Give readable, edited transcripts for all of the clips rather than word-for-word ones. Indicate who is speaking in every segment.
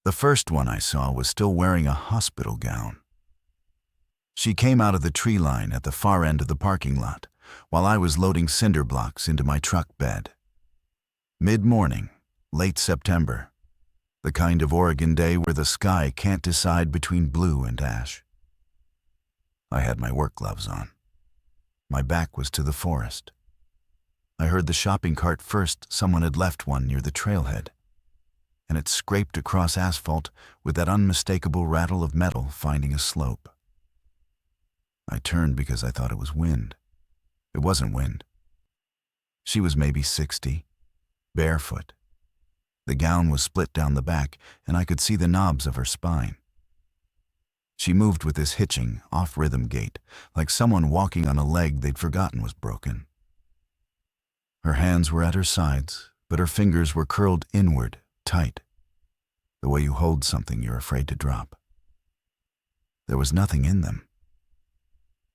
Speaker 1: The first one I saw was still wearing a hospital gown. She came out of the tree line at the far end of the parking lot, while I was loading cinder blocks into my truck bed. Mid-morning, late September, the kind of Oregon day where the sky can't decide between blue and ash. I had my work gloves on. My back was to the forest. I heard the shopping cart first. Someone had left one near the trailhead, and it scraped across asphalt with that unmistakable rattle of metal finding a slope. I turned because I thought it was wind. It wasn't wind. She was maybe 60, barefoot. The gown was split down the back, and I could see the knobs of her spine. She moved with this hitching, off-rhythm gait, like someone walking on a leg they'd forgotten was broken. Her hands were at her sides, but her fingers were curled inward, tight, the way you hold something you're afraid to drop. There was nothing in them.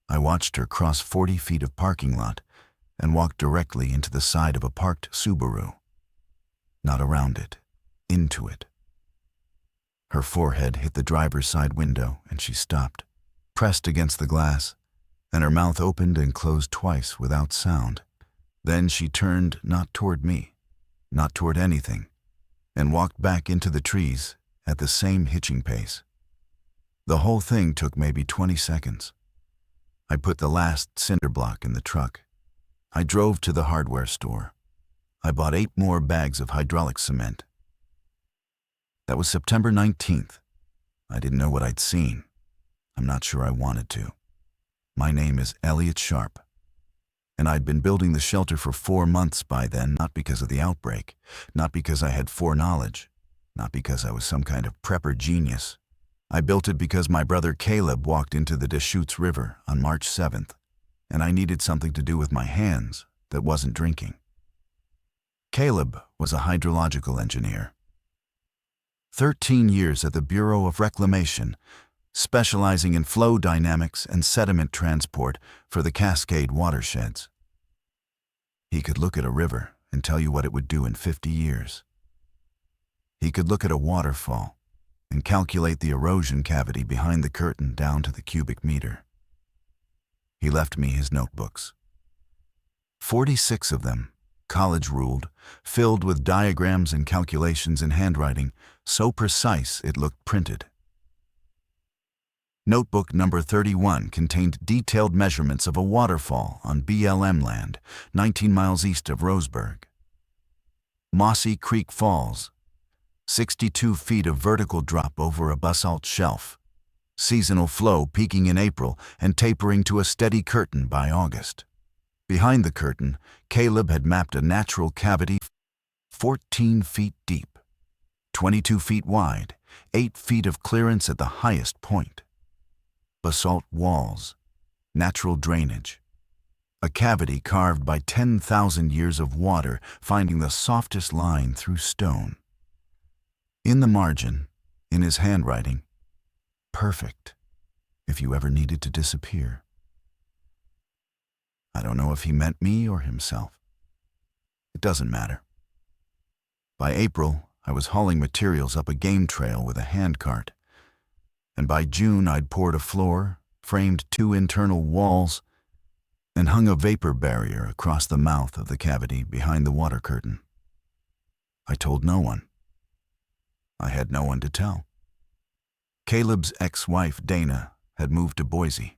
Speaker 1: I watched her cross 40 feet of parking lot and walk directly into the side of a parked Subaru. Not around it, into it. Her forehead hit the driver's side window and she stopped, pressed against the glass, and her mouth opened and closed twice without sound. Then she turned not toward me, not toward anything, and walked back into the trees at the same hitching pace. The whole thing took maybe 20 seconds. I put the last cinder block in the truck. I drove to the hardware store. I bought 8 more bags of hydraulic cement. That was September 19th. I didn't know what I'd seen. I'm not sure I wanted to. My name is Elliot Sharp, and I'd been building the shelter for 4 months by then, not because of the outbreak, not because I had foreknowledge, not because I was some kind of prepper genius. I built it because my brother Caleb walked into the Deschutes River on March 7th, and I needed something to do with my hands that wasn't drinking. Caleb was a hydrological engineer. 13 years at the Bureau of Reclamation, specializing in flow dynamics and sediment transport for the Cascade watersheds. He could look at a river and tell you what it would do in 50 years. He could look at a waterfall and calculate the erosion cavity behind the curtain down to the cubic meter. He left me his notebooks. 46 of them, college-ruled, filled with diagrams and calculations in handwriting so precise it looked printed. Notebook number 31 contained detailed measurements of a waterfall on BLM land, 19 miles east of Roseburg. Mossy Creek Falls, 62 feet of vertical drop over a basalt shelf, seasonal flow peaking in April and tapering to a steady curtain by August. Behind the curtain, Caleb had mapped a natural cavity 14 feet deep, 22 feet wide, 8 feet of clearance at the highest point. Basalt walls, natural drainage, a cavity carved by 10,000 years of water finding the softest line through stone. In the margin, in his handwriting, perfect, if you ever needed to disappear. I don't know if he meant me or himself. It doesn't matter. By April, I was hauling materials up a game trail with a handcart, and by June I'd poured a floor, framed 2 internal walls, and hung a vapor barrier across the mouth of the cavity behind the water curtain. I told no one. I had no one to tell. Caleb's ex-wife, Dana, had moved to Boise.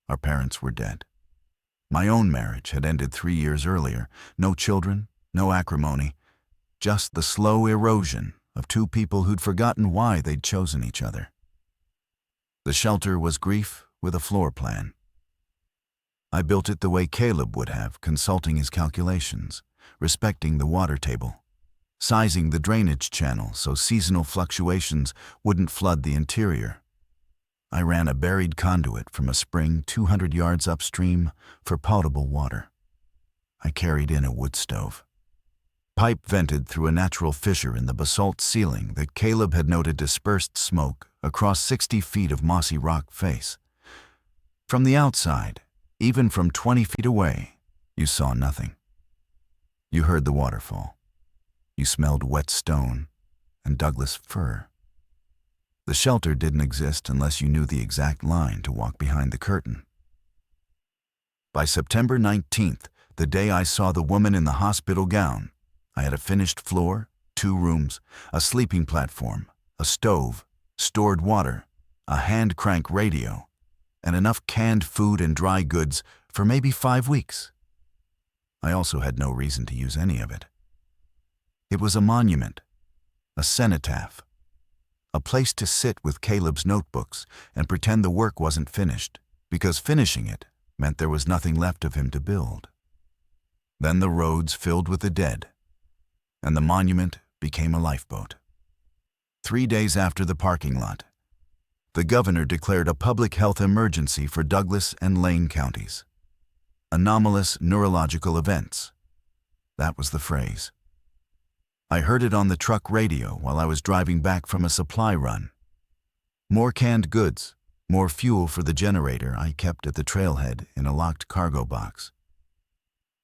Speaker 1: Our parents were dead. My own marriage had ended 3 years earlier. No children, no acrimony, just the slow erosion of 2 people who'd forgotten why they'd chosen each other. The shelter was grief with a floor plan. I built it the way Caleb would have, consulting his calculations, respecting the water table, sizing the drainage channel so seasonal fluctuations wouldn't flood the interior. I ran a buried conduit from a spring 200 yards upstream for potable water. I carried in a wood stove. Pipe vented through a natural fissure in the basalt ceiling that Caleb had noted dispersed smoke across 60 feet of mossy rock face. From the outside, even from 20 feet away, you saw nothing. You heard the waterfall. You smelled wet stone and Douglas fir. The shelter didn't exist unless you knew the exact line to walk behind the curtain. By September 19th, the day I saw the woman in the hospital gown, I had a finished floor, 2 rooms, a sleeping platform, a stove, stored water, a hand-crank radio, and enough canned food and dry goods for maybe 5 weeks. I also had no reason to use any of it. It was a monument, a cenotaph, a place to sit with Caleb's notebooks and pretend the work wasn't finished, because finishing it meant there was nothing left of him to build. Then the roads filled with the dead, and the monument became a lifeboat. 3 days after the parking lot, the governor declared a public health emergency for Douglas and Lane counties. Anomalous neurological events. That was the phrase. I heard it on the truck radio while I was driving back from a supply run. More canned goods, more fuel for the generator I kept at the trailhead in a locked cargo box.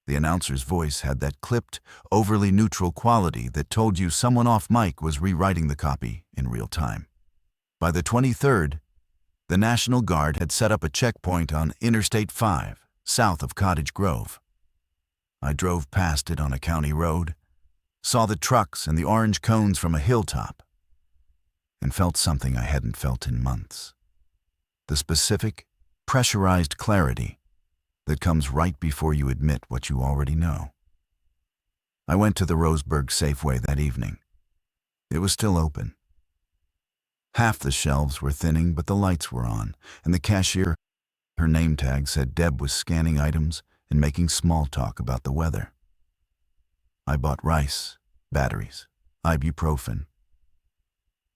Speaker 1: The announcer's voice had that clipped, overly neutral quality that told you someone off mic was rewriting the copy in real time. By the 23rd, the National Guard had set up a checkpoint on Interstate 5, south of Cottage Grove. I drove past it on a county road, saw the trucks and the orange cones from a hilltop, and felt something I hadn't felt in months. The specific, pressurized clarity that comes right before you admit what you already know. I went to the Roseburg Safeway that evening. It was still open. Half the shelves were thinning, but the lights were on, and the cashier, her name tag said Deb was scanning items and making small talk about the weather. I bought rice, batteries, ibuprofen.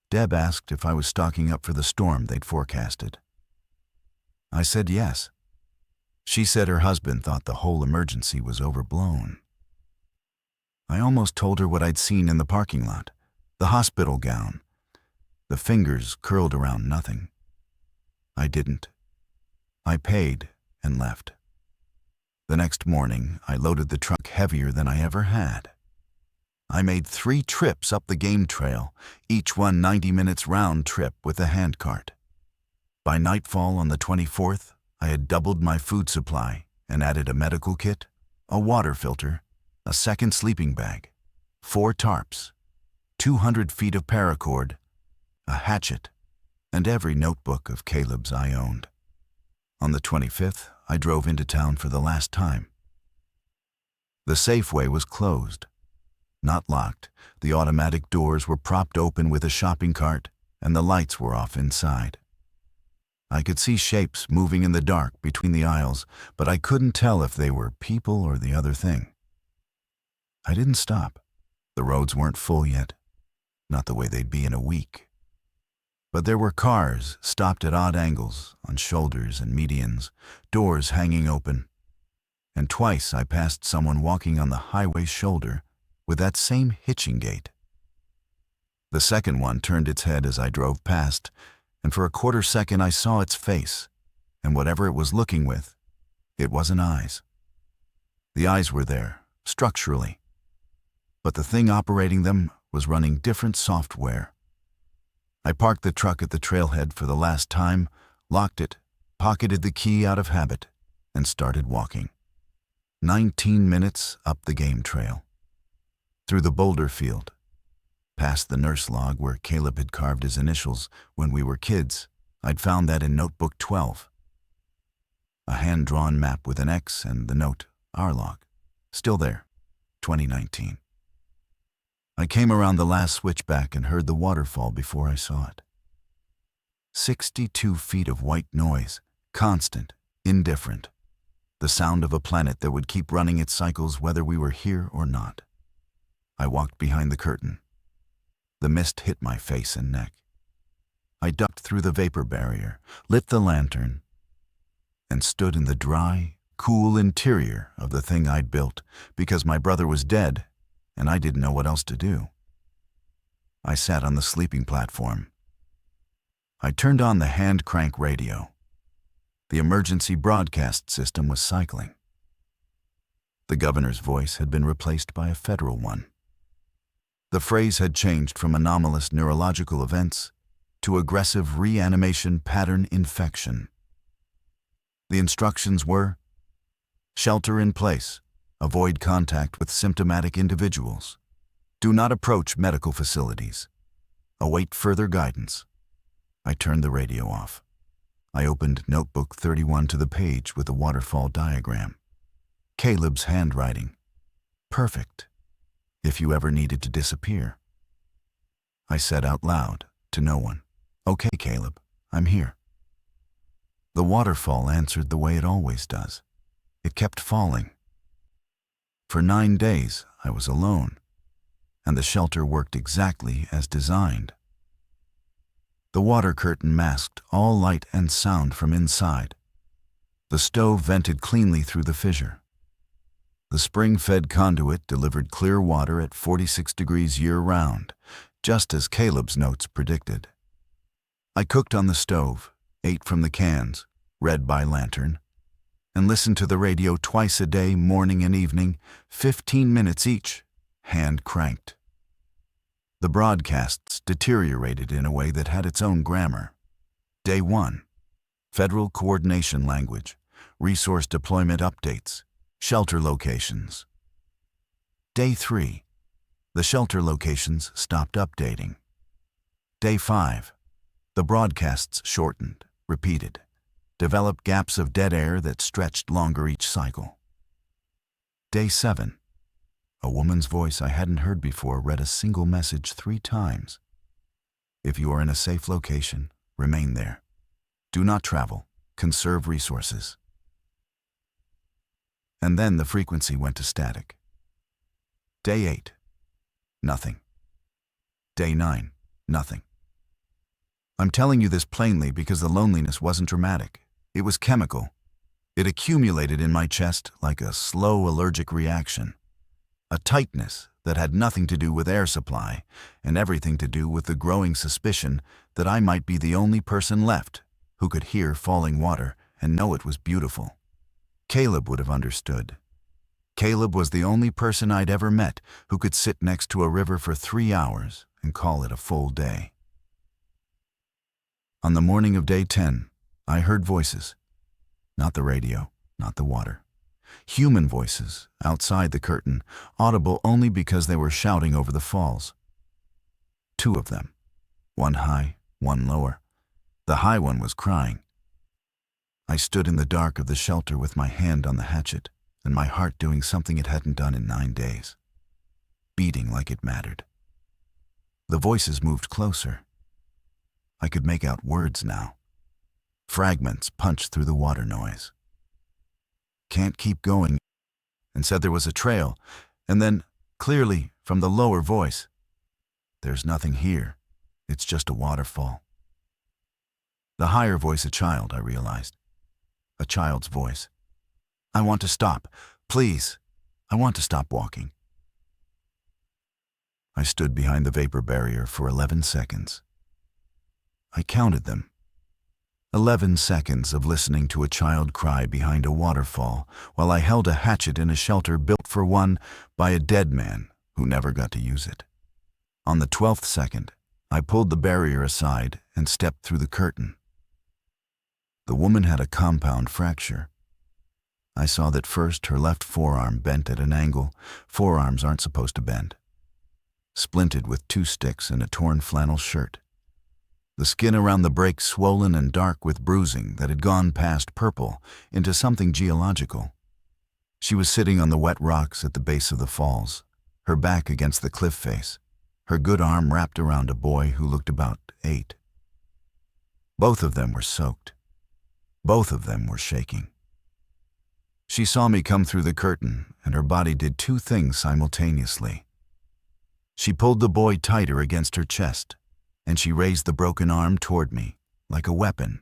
Speaker 1: Deb asked if I was stocking up for the storm they'd forecasted. I said yes. She said her husband thought the whole emergency was overblown. I almost told her what I'd seen in the parking lot, the hospital gown, the fingers curled around nothing. I didn't. I paid and left. The next morning, I loaded the truck heavier than I ever had. I made 3 trips up the game trail, each one 90 minutes round trip with a handcart. By nightfall on the 24th, I had doubled my food supply and added a medical kit, a water filter, a second sleeping bag, 4 tarps, 200 feet of paracord, a hatchet, and every notebook of Caleb's I owned. On the 25th, I drove into town for the last time. The Safeway was closed. Not locked, the automatic doors were propped open with a shopping cart, and the lights were off inside. I could see shapes moving in the dark between the aisles, but I couldn't tell if they were people or the other thing. I didn't stop. The roads weren't full yet, not the way they'd be in a week. But there were cars stopped at odd angles, on shoulders and medians, doors hanging open. And twice I passed someone walking on the highway shoulder with that same hitching gait. The second one turned its head as I drove past, and for a quarter second I saw its face, and whatever it was looking with, it wasn't eyes. The eyes were there, structurally, but the thing operating them was running different software. I parked the truck at the trailhead for the last time, locked it, pocketed the key out of habit, and started walking. 19 minutes up the game trail. Through the boulder field, past the nurse log where Caleb had carved his initials when we were kids. I'd found that in notebook 12. A hand-drawn map with an X and the note, our log. Still there, 2019. I came around the last switchback and heard the waterfall before I saw it. 62 feet of white noise, constant, indifferent. The sound of a planet that would keep running its cycles whether we were here or not. I walked behind the curtain. The mist hit my face and neck. I ducked through the vapor barrier, lit the lantern, and stood in the dry, cool interior of the thing I'd built because my brother was dead and I didn't know what else to do. I sat on the sleeping platform. I turned on the hand-crank radio. The emergency broadcast system was cycling. The governor's voice had been replaced by a federal one. The phrase had changed from anomalous neurological events to aggressive reanimation pattern infection. The instructions were: shelter in place, avoid contact with symptomatic individuals, do not approach medical facilities, await further guidance. I turned the radio off. I opened Notebook 31 to the page with the waterfall diagram. Caleb's handwriting. Perfect. If you ever needed to disappear. I said out loud, to no one, "Okay, Caleb, I'm here." The waterfall answered the way it always does. It kept falling. For 9 days, I was alone, and the shelter worked exactly as designed. The water curtain masked all light and sound from inside. The stove vented cleanly through the fissure. The spring-fed conduit delivered clear water at 46 degrees year-round, just as Caleb's notes predicted. I cooked on the stove, ate from the cans, read by lantern, and listened to the radio twice a day, morning and evening, 15 minutes each, hand-cranked. The broadcasts deteriorated in a way that had its own grammar. Day 1, Federal Coordination Language, Resource Deployment Updates, Shelter Locations. Day 3, the shelter locations stopped updating. Day 5, the broadcasts shortened, repeated, developed gaps of dead air that stretched longer each cycle. Day 7, a woman's voice I hadn't heard before read a single message 3 times. If you are in a safe location, remain there. Do not travel. Conserve resources. And then the frequency went to static. Day 8, nothing. Day 9, nothing. I'm telling you this plainly because the loneliness wasn't dramatic. It was chemical. It accumulated in my chest like a slow allergic reaction. A tightness that had nothing to do with air supply and everything to do with the growing suspicion that I might be the only person left who could hear falling water and know it was beautiful. Caleb would have understood. Caleb was the only person I'd ever met who could sit next to a river for 3 hours and call it a full day. On the morning of day 10, I heard voices. Not the radio, not the water. Human voices, outside the curtain, audible only because they were shouting over the falls. 2 of them, one high, one lower. The high one was crying. I stood in the dark of the shelter with my hand on the hatchet, and my heart doing something it hadn't done in 9 days, beating like it mattered. The voices moved closer. I could make out words now. Fragments punched through the water noise. "Can't keep going," and said there was a trail, and then, clearly, from the lower voice, "There's nothing here. It's just a waterfall." The higher voice, a child, I realized. A child's voice. "I want to stop. Please. I want to stop walking." I stood behind the vapor barrier for 11 seconds. I counted them. 11 seconds of listening to a child cry behind a waterfall while I held a hatchet in a shelter built for one by a dead man who never got to use it. On the 12th second, I pulled the barrier aside and stepped through the curtain. The woman had a compound fracture. I saw that first her left forearm bent at an angle. Forearms aren't supposed to bend. Splinted with 2 sticks and a torn flannel shirt. The skin around the break swollen and dark with bruising that had gone past purple into something geological. She was sitting on the wet rocks at the base of the falls, her back against the cliff face, her good arm wrapped around a boy who looked about 8. Both of them were soaked. Both of them were shaking. She saw me come through the curtain, and her body did 2 things simultaneously. She pulled the boy tighter against her chest, and she raised the broken arm toward me, like a weapon,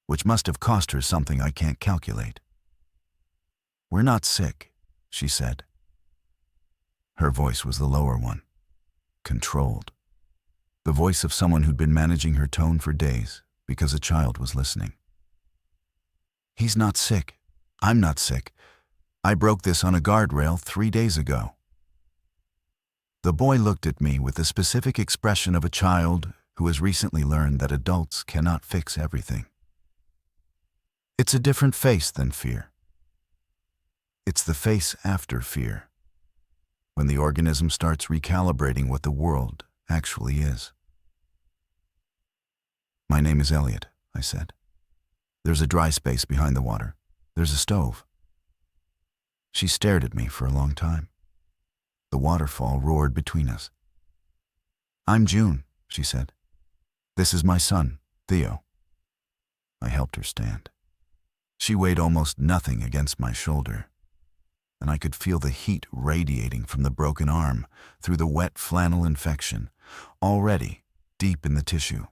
Speaker 1: which must have cost her something I can't calculate. "We're not sick," she said. Her voice was the lower one, controlled. The voice of someone who'd been managing her tone for days because a child was listening. "He's not sick. I'm not sick. I broke this on a guardrail 3 days ago." The boy looked at me with the specific expression of a child who has recently learned that adults cannot fix everything. It's a different face than fear. It's the face after fear, when the organism starts recalibrating what the world actually is. "My name is Elliot," I said. "There's a dry space behind the water. There's a stove." She stared at me for a long time. The waterfall roared between us. "I'm June," she said. "This is my son, Theo." I helped her stand. She weighed almost nothing against my shoulder, and I could feel the heat radiating from the broken arm through the wet flannel infection, already deep in the tissue.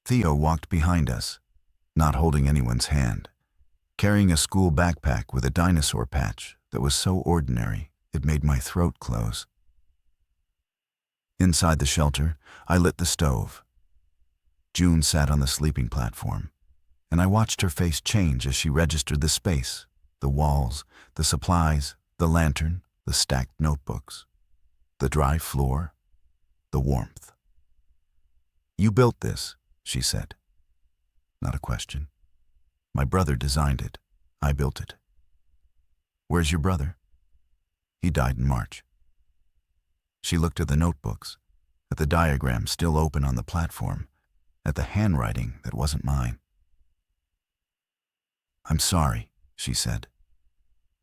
Speaker 1: Theo walked behind us, not holding anyone's hand, carrying a school backpack with a dinosaur patch that was so ordinary it made my throat close. Inside the shelter, I lit the stove. June sat on the sleeping platform, and I watched her face change as she registered the space, the walls, the supplies, the lantern, the stacked notebooks, the dry floor, the warmth. "You built this," she said. Not a question. "My brother designed it. I built it." "Where's your brother?" "He died in March." She looked at the notebooks, at the diagram still open on the platform, at the handwriting that wasn't mine. "I'm sorry," she said.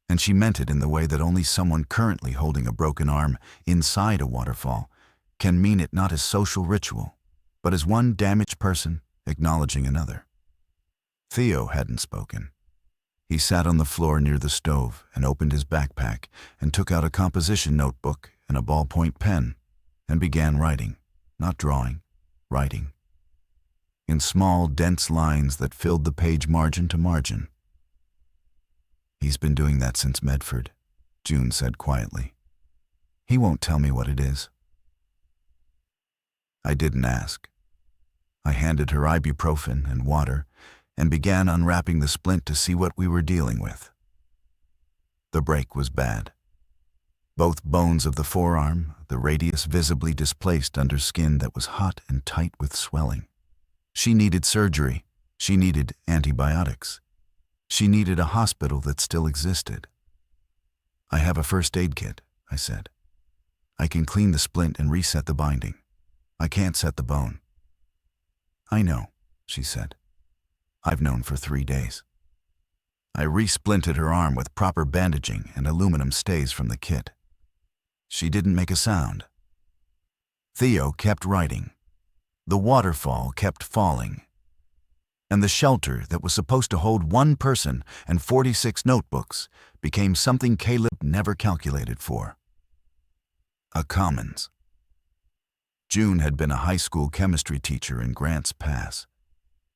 Speaker 1: And she meant it in the way that only someone currently holding a broken arm inside a waterfall can mean it, not as social ritual, but as one damaged person acknowledging another. Theo hadn't spoken. He sat on the floor near the stove and opened his backpack and took out a composition notebook and a ballpoint pen and began writing, not drawing, writing, in small, dense lines that filled the page margin to margin. "He's been doing that since Medford," June said quietly. "He won't tell me what it is." I didn't ask. I handed her ibuprofen and water and began unwrapping the splint to see what we were dealing with. The break was bad. Both bones of the forearm, the radius visibly displaced under skin that was hot and tight with swelling. She needed surgery. She needed antibiotics. She needed a hospital that still existed. "I have a first aid kit," I said. "I can clean the splint and reset the binding. I can't set the bone." "I know," she said. "I've known for 3 days." I re-splinted her arm with proper bandaging and aluminum stays from the kit. She didn't make a sound. Theo kept writing. The waterfall kept falling. And the shelter that was supposed to hold 1 person and 46 notebooks became something Caleb never calculated for. A commons. June had been a high school chemistry teacher in Grants Pass.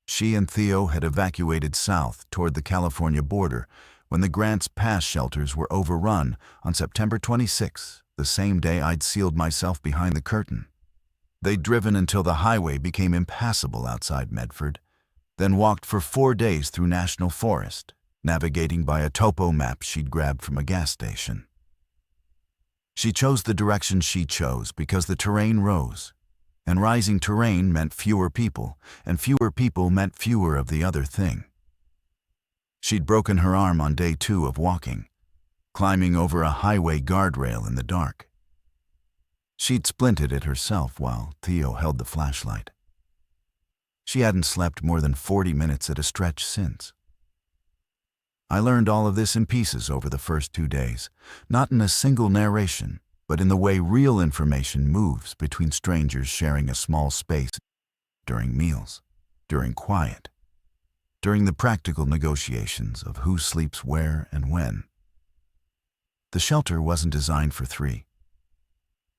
Speaker 1: She and Theo had evacuated south toward the California border when the Grants Pass shelters were overrun on September 26, the same day I'd sealed myself behind the curtain. They'd driven until the highway became impassable outside Medford, then walked for 4 days through national forest, navigating by a topo map she'd grabbed from a gas station. She chose the direction she chose because the terrain rose, and rising terrain meant fewer people, and fewer people meant fewer of the other thing. She'd broken her arm on day 2 of walking, climbing over a highway guardrail in the dark. She'd splinted it herself while Theo held the flashlight. She hadn't slept more than 40 minutes at a stretch since. I learned all of this in pieces over the first 2 days, not in a single narration, but in the way real information moves between strangers sharing a small space during meals, during quiet, during the practical negotiations of who sleeps where and when. The shelter wasn't designed for 3.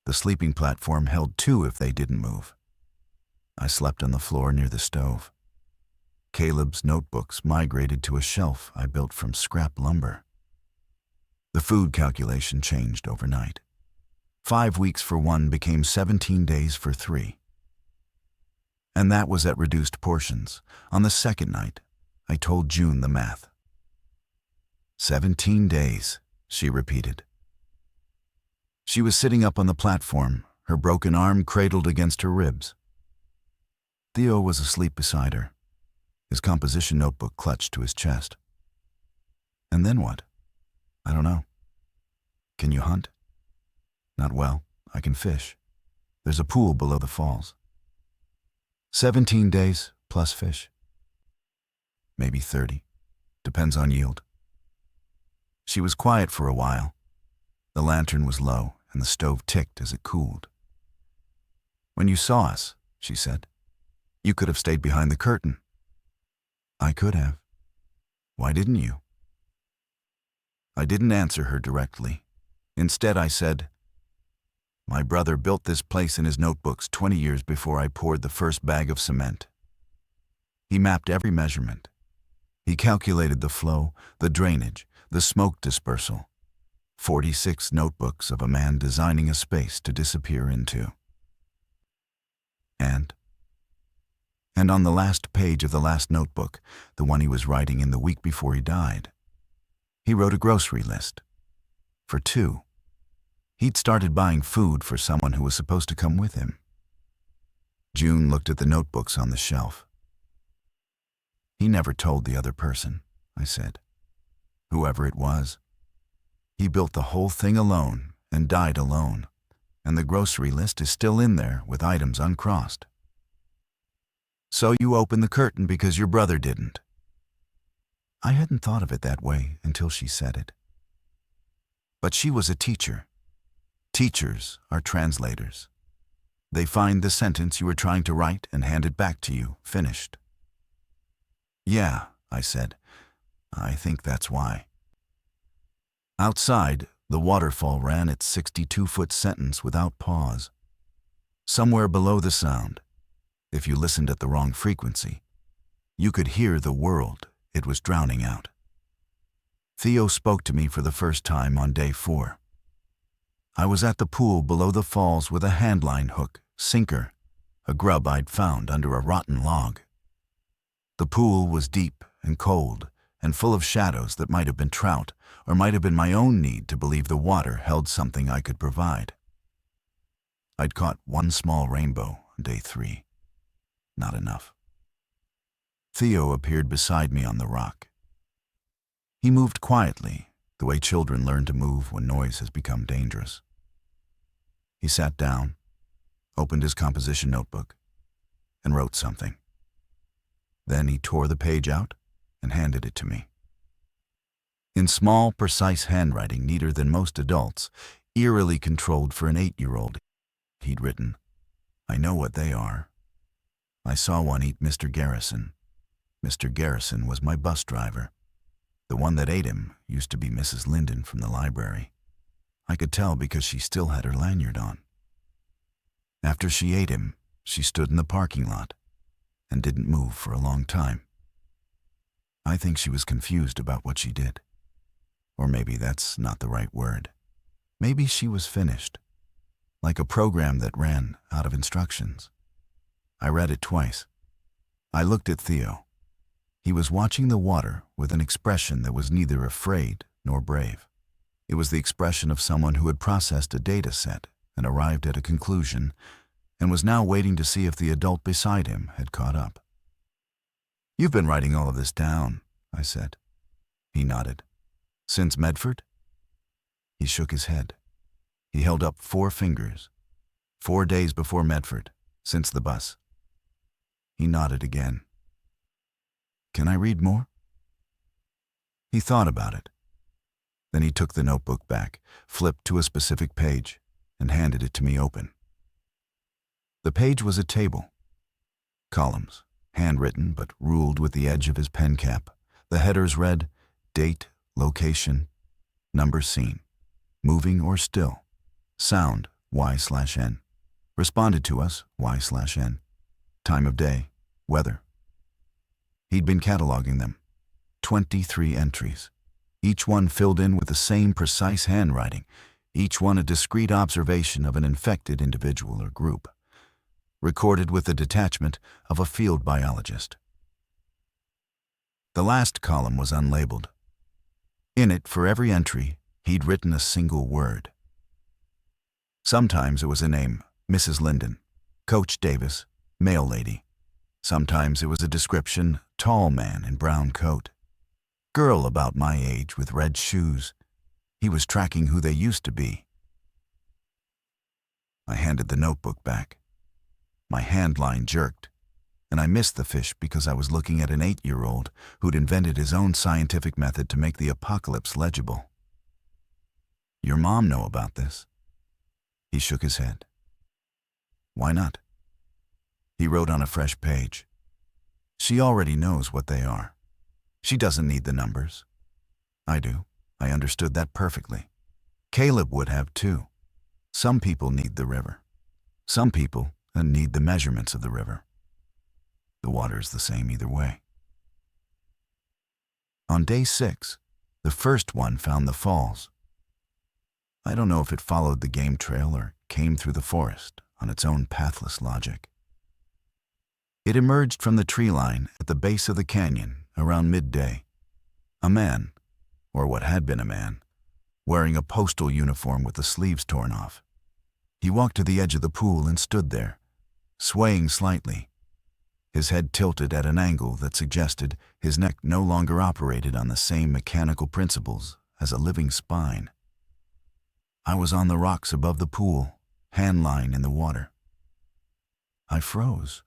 Speaker 1: The sleeping platform held 2 if they didn't move. I slept on the floor near the stove. Caleb's notebooks migrated to a shelf I built from scrap lumber. The food calculation changed overnight. 5 weeks for 1 became 17 days for 3. And that was at reduced portions. On the second night, I told June the math. 17 days, she repeated. She was sitting up on the platform, her broken arm cradled against her ribs. Theo was asleep beside her, his composition notebook clutched to his chest. And then what? I don't know. Can you hunt? Not well. I can fish. There's a pool below the falls. 17 days plus fish. Maybe 30. Depends on yield. She was quiet for a while. The lantern was low and the stove ticked as it cooled. When you saw us, she said, you could have stayed behind the curtain. I could have. Why didn't you? I didn't answer her directly. Instead, I said, my brother built this place in his notebooks 20 years before I poured the first bag of cement. He mapped every measurement. He calculated the flow, the drainage, the smoke dispersal. 46 notebooks of a man designing a space to disappear into. And on the last page of the last notebook, the one he was writing in the week before he died, he wrote a grocery list. For 2. He'd started buying food for someone who was supposed to come with him. June looked at the notebooks on the shelf. He never told the other person, I said. Whoever it was. He built the whole thing alone and died alone, and the grocery list is still in there with items uncrossed. So you opened the curtain because your brother didn't. I hadn't thought of it that way until she said it. But she was a teacher. Teachers are translators. They find the sentence you were trying to write and hand it back to you, finished. Yeah, I said. I think that's why. Outside, the waterfall ran its 62-foot sentence without pause. Somewhere below the sound, if you listened at the wrong frequency, you could hear the world it was drowning out. Theo spoke to me for the first time on day 4. I was at the pool below the falls with a handline hook, sinker, a grub I'd found under a rotten log. The pool was deep and cold and full of shadows that might have been trout or might have been my own need to believe the water held something I could provide. I'd caught 1 small rainbow on day 3. Not enough. Theo appeared beside me on the rock. He moved quietly, the way children learn to move when noise has become dangerous. He sat down, opened his composition notebook, and wrote something. Then he tore the page out and handed it to me. In small, precise handwriting, neater than most adults, eerily controlled for an 8-year-old, he'd written, I know what they are. I saw one eat Mr. Garrison. Mr. Garrison was my bus driver. The one that ate him used to be Mrs. Linden from the library. I could tell because she still had her lanyard on. After she ate him, she stood in the parking lot and didn't move for a long time. I think she was confused about what she did. Or maybe that's not the right word. Maybe she was finished, like a program that ran out of instructions. I read it twice. I looked at Theo. He was watching the water with an expression that was neither afraid nor brave. It was the expression of someone who had processed a data set and arrived at a conclusion and was now waiting to see if the adult beside him had caught up. You've been writing all of this down, I said. He nodded. Since Medford? He shook his head. He held up 4 fingers. 4 days before Medford, since the bus. He nodded again. Can I read more? He thought about it. Then he took the notebook back, flipped to a specific page, and handed it to me open. The page was a table. Columns, handwritten but ruled with the edge of his pen cap. The headers read, date, location, number seen, moving or still, sound, Y/N, responded to us, Y/N, time of day, weather. He'd been cataloging them, 23 entries, each one filled in with the same precise handwriting, each one a discrete observation of an infected individual or group, recorded with the detachment of a field biologist. The last column was unlabeled. In it, for every entry, he'd written a single word. Sometimes it was a name, Mrs. Linden, Coach Davis, mail lady, Sometimes it was a description: tall man in brown coat, girl about my age with red shoes. He was tracking who they used to be. I handed the notebook back. My hand line jerked, and I missed the fish because I was looking at an 8-year-old who'd invented his own scientific method to make the apocalypse legible. Your mom know about this? He shook his head. Why not? He wrote on a fresh page. She already knows what they are. She doesn't need the numbers. I do. I understood that perfectly. Caleb would have too. Some people need the river. Some people need the measurements of the river. The water's the same either way. On day 6, the first one found the falls. I don't know if it followed the game trail or came through the forest on its own pathless logic. It emerged from the tree line at the base of the canyon around midday. A man, or what had been a man, wearing a postal uniform with the sleeves torn off. He walked to the edge of the pool and stood there, swaying slightly, his head tilted at an angle that suggested his neck no longer operated on the same mechanical principles as a living spine. I was on the rocks above the pool, hand line in the water. I froze.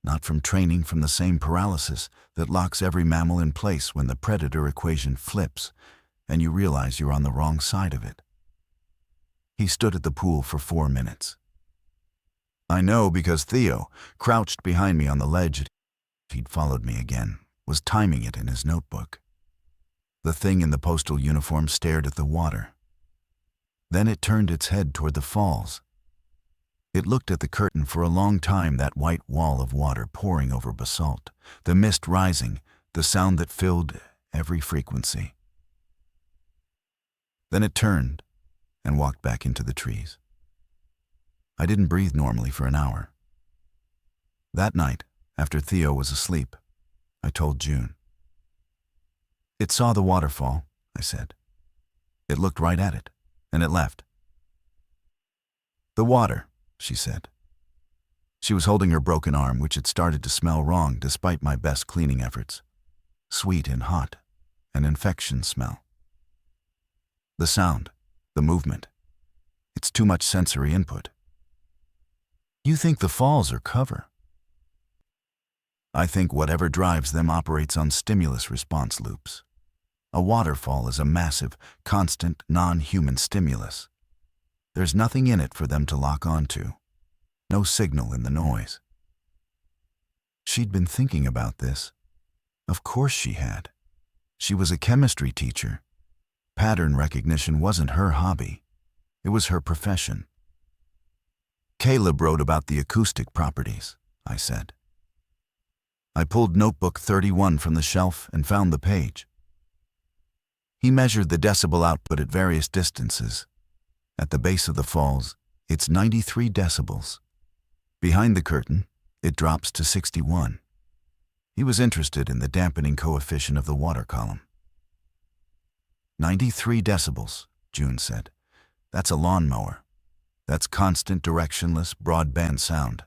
Speaker 1: Not from training from the same paralysis that locks every mammal in place when the predator equation flips and you realize you're on the wrong side of it. He stood at the pool for 4 minutes. I know because Theo, crouched behind me on the ledge, he'd followed me again, was timing it in his notebook. The thing in the postal uniform stared at the water. Then it turned its head toward the falls. It looked at the curtain for a long time, that white wall of water pouring over basalt, the mist rising, the sound that filled every frequency. Then it turned and walked back into the trees. I didn't breathe normally for an hour. That night, after Theo was asleep, I told June. It saw the waterfall, I said. It looked right at it, and it left. The water, she said. She was holding her broken arm, which had started to smell wrong despite my best cleaning efforts. Sweet and hot, an infection smell. The sound, the movement. It's too much sensory input. You think the falls are cover? I think whatever drives them operates on stimulus response loops. A waterfall is a massive, constant, non-human stimulus. There's nothing in it for them to lock onto. No signal in the noise. She'd been thinking about this. Of course she had. She was a chemistry teacher. Pattern recognition wasn't her hobby. It was her profession. Caleb wrote about the acoustic properties, I said. I pulled notebook 31 from the shelf and found the page. He measured the decibel output at various distances. At the base of the falls, it's 93 decibels. Behind the curtain, it drops to 61. He was interested in the dampening coefficient of the water column. 93 decibels, June said. That's a lawnmower. That's constant, directionless, broadband sound.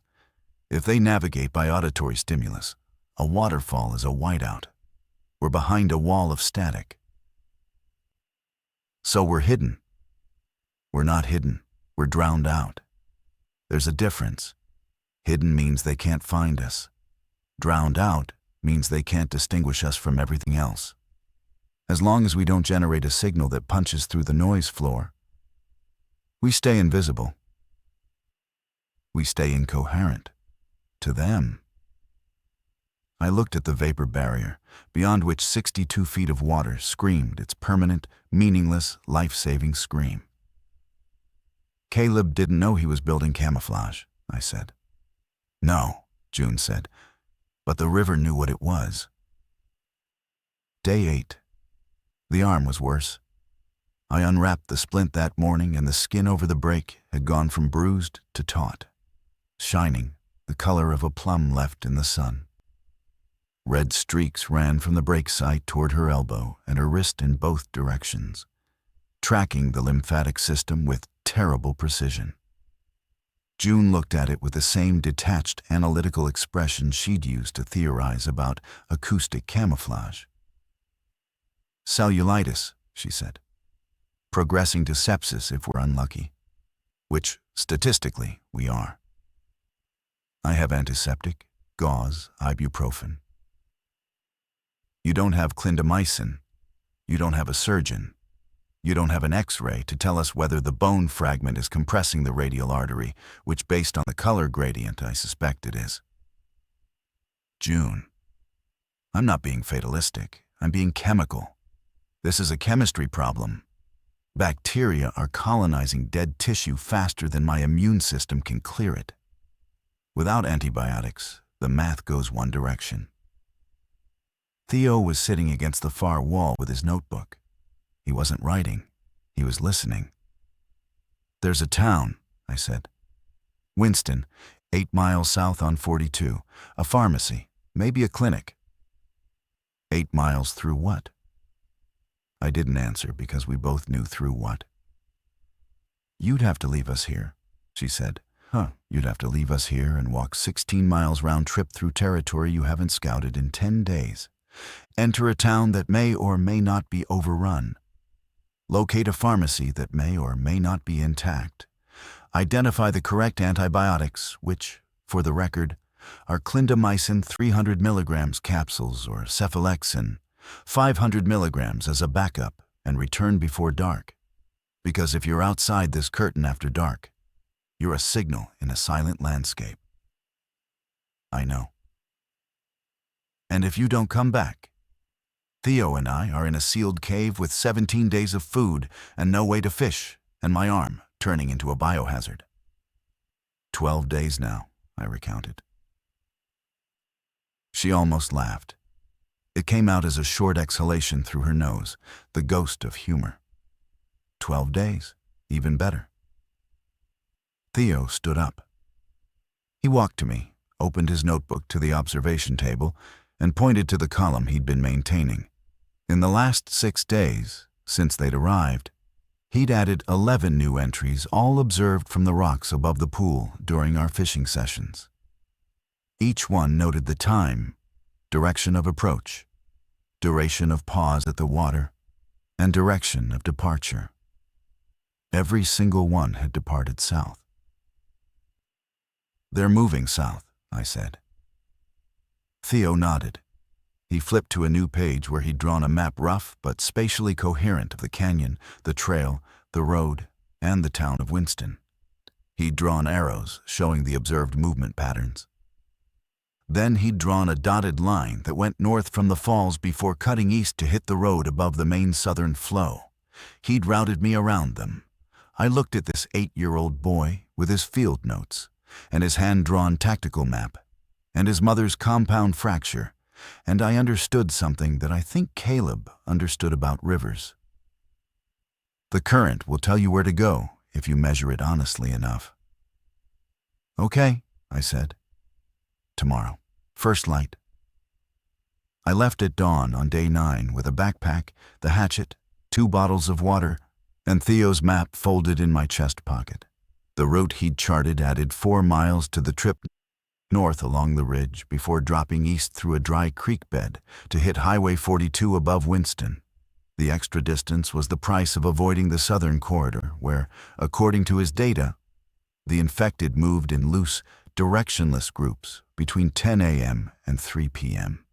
Speaker 1: If they navigate by auditory stimulus, a waterfall is a whiteout. We're behind a wall of static. So we're hidden. We're not hidden. We're drowned out. There's a difference. Hidden means they can't find us. Drowned out means they can't distinguish us from everything else. As long as we don't generate a signal that punches through the noise floor, we stay invisible. We stay incoherent. To them. I looked at the vapor barrier, beyond which 62 feet of water screamed its permanent, meaningless, life-saving scream. Caleb didn't know he was building camouflage, I said. No, June said, but the river knew what it was. Day 8. The arm was worse. I unwrapped the splint that morning, and the skin over the break had gone from bruised to taut, shining, the color of a plum left in the sun. Red streaks ran from the break site toward her elbow and her wrist in both directions, tracking the lymphatic system with terrible precision. June looked at it with the same detached, analytical expression she'd used to theorize about acoustic camouflage. "Cellulitis," she said. "Progressing to sepsis if we're unlucky. Which, statistically, we are. I have antiseptic, gauze, ibuprofen. You don't have clindamycin. You don't have a surgeon. You don't have an X-ray to tell us whether the bone fragment is compressing the radial artery, which based on the color gradient I suspect it is." "June, I'm not being fatalistic. I'm being chemical. This is a chemistry problem. Bacteria are colonizing dead tissue faster than my immune system can clear it. Without antibiotics, the math goes one direction." Theo was sitting against the far wall with his notebook. He wasn't writing. He was listening. "There's a town," I said. "Winston, 8 miles south on 42. A pharmacy, maybe a clinic." 8 miles through what? I didn't answer because we both knew through what. "You'd have to leave us here," she said. You'd have to leave us here and walk 16 miles round trip through territory you haven't scouted in 10 days. Enter a town that may or may not be overrun. Locate a pharmacy that may or may not be intact. Identify the correct antibiotics, which, for the record, are clindamycin 300 milligrams capsules or cephalexin 500 milligrams as a backup, and return before dark. Because if you're outside this curtain after dark, you're a signal in a silent landscape." "I know." "And if you don't come back, Theo and I are in a sealed cave with 17 days of food and no way to fish, and my arm turning into a biohazard." 12 days now, I recounted. She almost laughed. It came out as a short exhalation through her nose, the ghost of humor. 12 days, even better. Theo stood up. He walked to me, opened his notebook to the observation table, and pointed to the column he'd been maintaining. In the last 6 days, since they'd arrived, he'd added 11 new entries, all observed from the rocks above the pool during our fishing sessions. Each one noted the time, direction of approach, duration of pause at the water, and direction of departure. Every single one had departed south. "They're moving south," I said. Theo nodded. He flipped to a new page where he'd drawn a map rough but spatially coherent of the canyon, the trail, the road, and the town of Winston. He'd drawn arrows showing the observed movement patterns. Then he'd drawn a dotted line that went north from the falls before cutting east to hit the road above the main southern flow. He'd routed me around them. I looked at this 8-year-old boy with his field notes, and his hand-drawn tactical map, and his mother's compound fracture, and I understood something that I think Caleb understood about rivers. The current will tell you where to go if you measure it honestly enough. "Okay," I said. "Tomorrow, first light." I left at dawn on day 9 with a backpack, the hatchet, 2 bottles of water, and Theo's map folded in my chest pocket. The route he'd charted added 4 miles to the trip north along the ridge before dropping east through a dry creek bed to hit Highway 42 above Winston. The extra distance was the price of avoiding the southern corridor where, according to his data, the infected moved in loose, directionless groups between 10 a.m. and 3 p.m.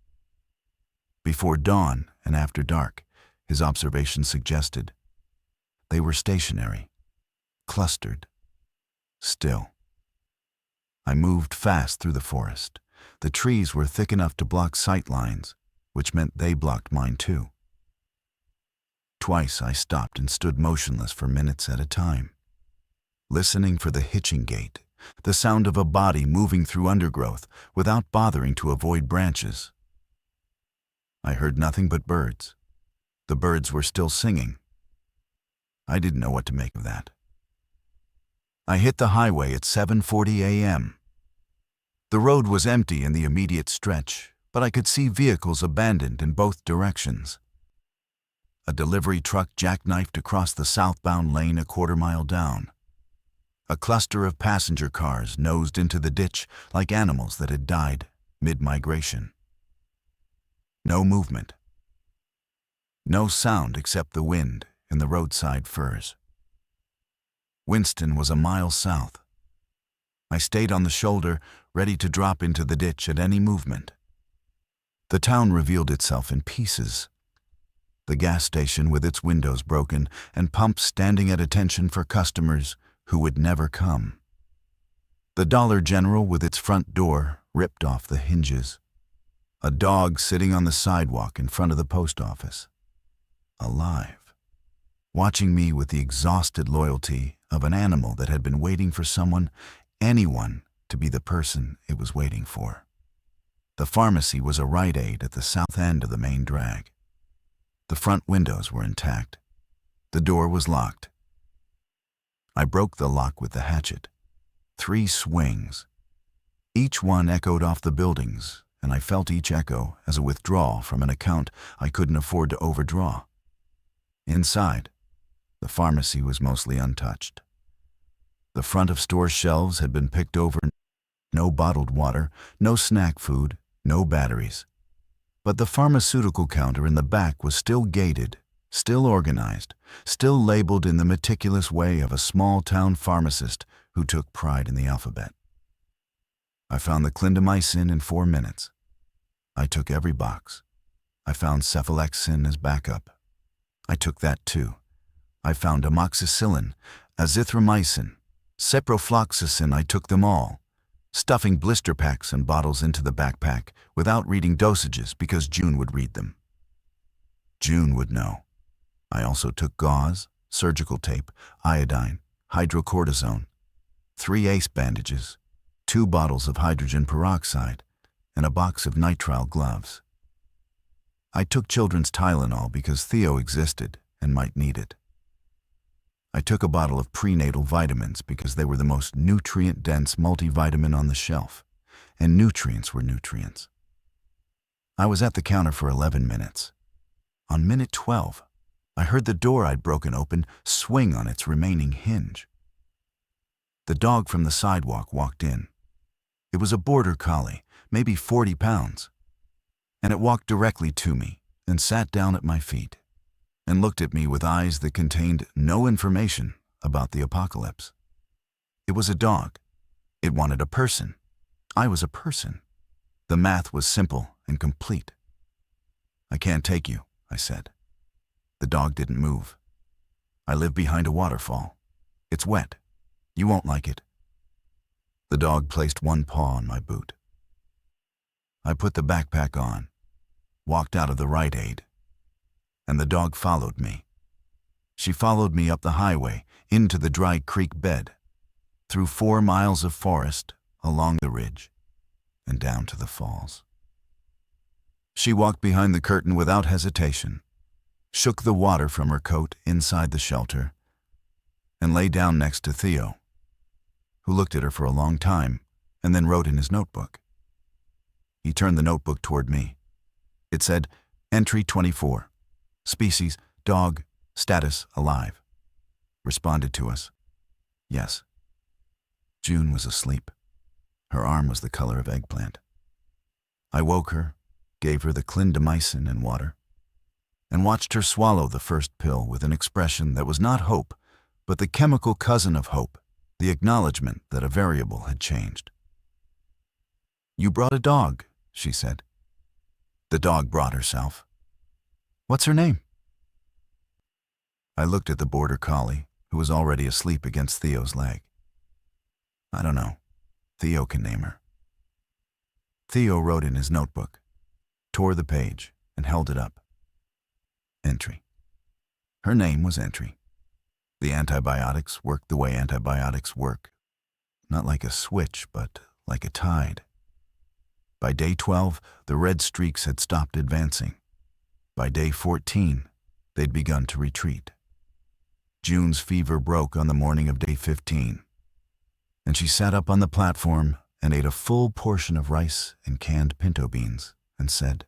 Speaker 1: Before dawn and after dark, his observation suggested, they were stationary, clustered, still. I moved fast through the forest. The trees were thick enough to block sight lines, which meant they blocked mine too. Twice I stopped and stood motionless for minutes at a time, listening for the hitching gait, the sound of a body moving through undergrowth without bothering to avoid branches. I heard nothing but birds. The birds were still singing. I didn't know what to make of that. I hit the highway at 7:40 a.m. The road was empty in the immediate stretch, but I could see vehicles abandoned in both directions. A delivery truck jackknifed across the southbound lane a quarter mile down. A cluster of passenger cars nosed into the ditch like animals that had died mid-migration. No movement. No sound except the wind in the roadside firs. Winston was a mile south. I stayed on the shoulder, ready to drop into the ditch at any movement. The town revealed itself in pieces. The gas station with its windows broken and pumps standing at attention for customers who would never come. The Dollar General with its front door ripped off the hinges. A dog sitting on the sidewalk in front of the post office. Alive. Watching me with the exhausted loyalty of an animal that had been waiting for someone, anyone, to be the person it was waiting for. The pharmacy was a Rite Aid at the south end of the main drag. The front windows were intact. The door was locked. I broke the lock with the hatchet. 3 swings. Each one echoed off the buildings, and I felt each echo as a withdrawal from an account I couldn't afford to overdraw. Inside, the pharmacy was mostly untouched. The front of store shelves had been picked over. No bottled water, no snack food, no batteries. But the pharmaceutical counter in the back was still gated, still organized, still labeled in the meticulous way of a small-town pharmacist who took pride in the alphabet. I found the clindamycin in 4 minutes. I took every box. I found cephalexin as backup. I took that too. I found amoxicillin, azithromycin, ciprofloxacin. I took them all, stuffing blister packs and bottles into the backpack without reading dosages because June would read them. June would know. I also took gauze, surgical tape, iodine, hydrocortisone, 3 ace bandages, 2 bottles of hydrogen peroxide, and a box of nitrile gloves. I took children's Tylenol because Theo existed and might need it. I took a bottle of prenatal vitamins because they were the most nutrient-dense multivitamin on the shelf, and nutrients were nutrients. I was at the counter for 11 minutes. On minute 12, I heard the door I'd broken open swing on its remaining hinge. The dog from the sidewalk walked in. It was a border collie, maybe 40 pounds, and it walked directly to me and sat down at my feet and looked at me with eyes that contained no information about the apocalypse. It was a dog. It wanted a person. I was a person. The math was simple and complete. "I can't take you," I said. The dog didn't move. "I live behind a waterfall. It's wet. You won't like it." The dog placed one paw on my boot. I put the backpack on, walked out of the Rite Aid, and the dog followed me. She followed me up the highway, into the dry creek bed, through 4 miles of forest, along the ridge, and down to the falls. She walked behind the curtain without hesitation, shook the water from her coat inside the shelter, and lay down next to Theo, who looked at her for a long time and then wrote in his notebook. He turned the notebook toward me. It said, "Entry 24. Species, dog, status, alive." Responded to us. Yes. June was asleep. Her arm was the color of eggplant. I woke her, gave her the clindamycin and water, and watched her swallow the first pill with an expression that was not hope, but the chemical cousin of hope, the acknowledgement that a variable had changed. "You brought a dog," she said. The dog brought herself. "What's her name?" I looked at the border collie, who was already asleep against Theo's leg. "I don't know. Theo can name her." Theo wrote in his notebook, tore the page, and held it up. Entry. Her name was Entry. The antibiotics worked the way antibiotics work. Not like a switch, but like a tide. By day 12, the red streaks had stopped advancing. By day 14, they'd begun to retreat. June's fever broke on the morning of day 15, and she sat up on the platform and ate a full portion of rice and canned pinto beans and said,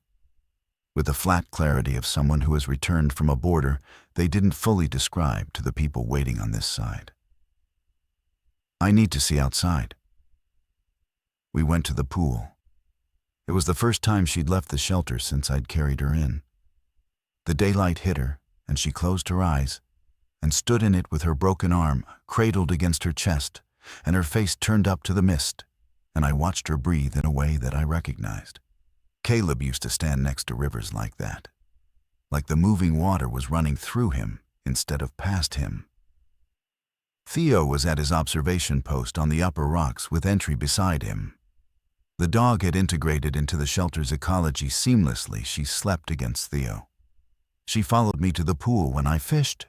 Speaker 1: with the flat clarity of someone who has returned from a border they didn't fully describe to the people waiting on this side, I need to see outside. We went to the pool. It was the first time she'd left the shelter since I'd carried her in. The daylight hit her, and she closed her eyes and stood in it with her broken arm cradled against her chest and her face turned up to the mist, and I watched her breathe in a way that I recognized. Caleb used to stand next to rivers like that, like the moving water was running through him instead of past him. Theo was at his observation post on the upper rocks with Entry beside him. The dog had integrated into the shelter's ecology seamlessly. She slept against Theo. She followed me to the pool when I fished,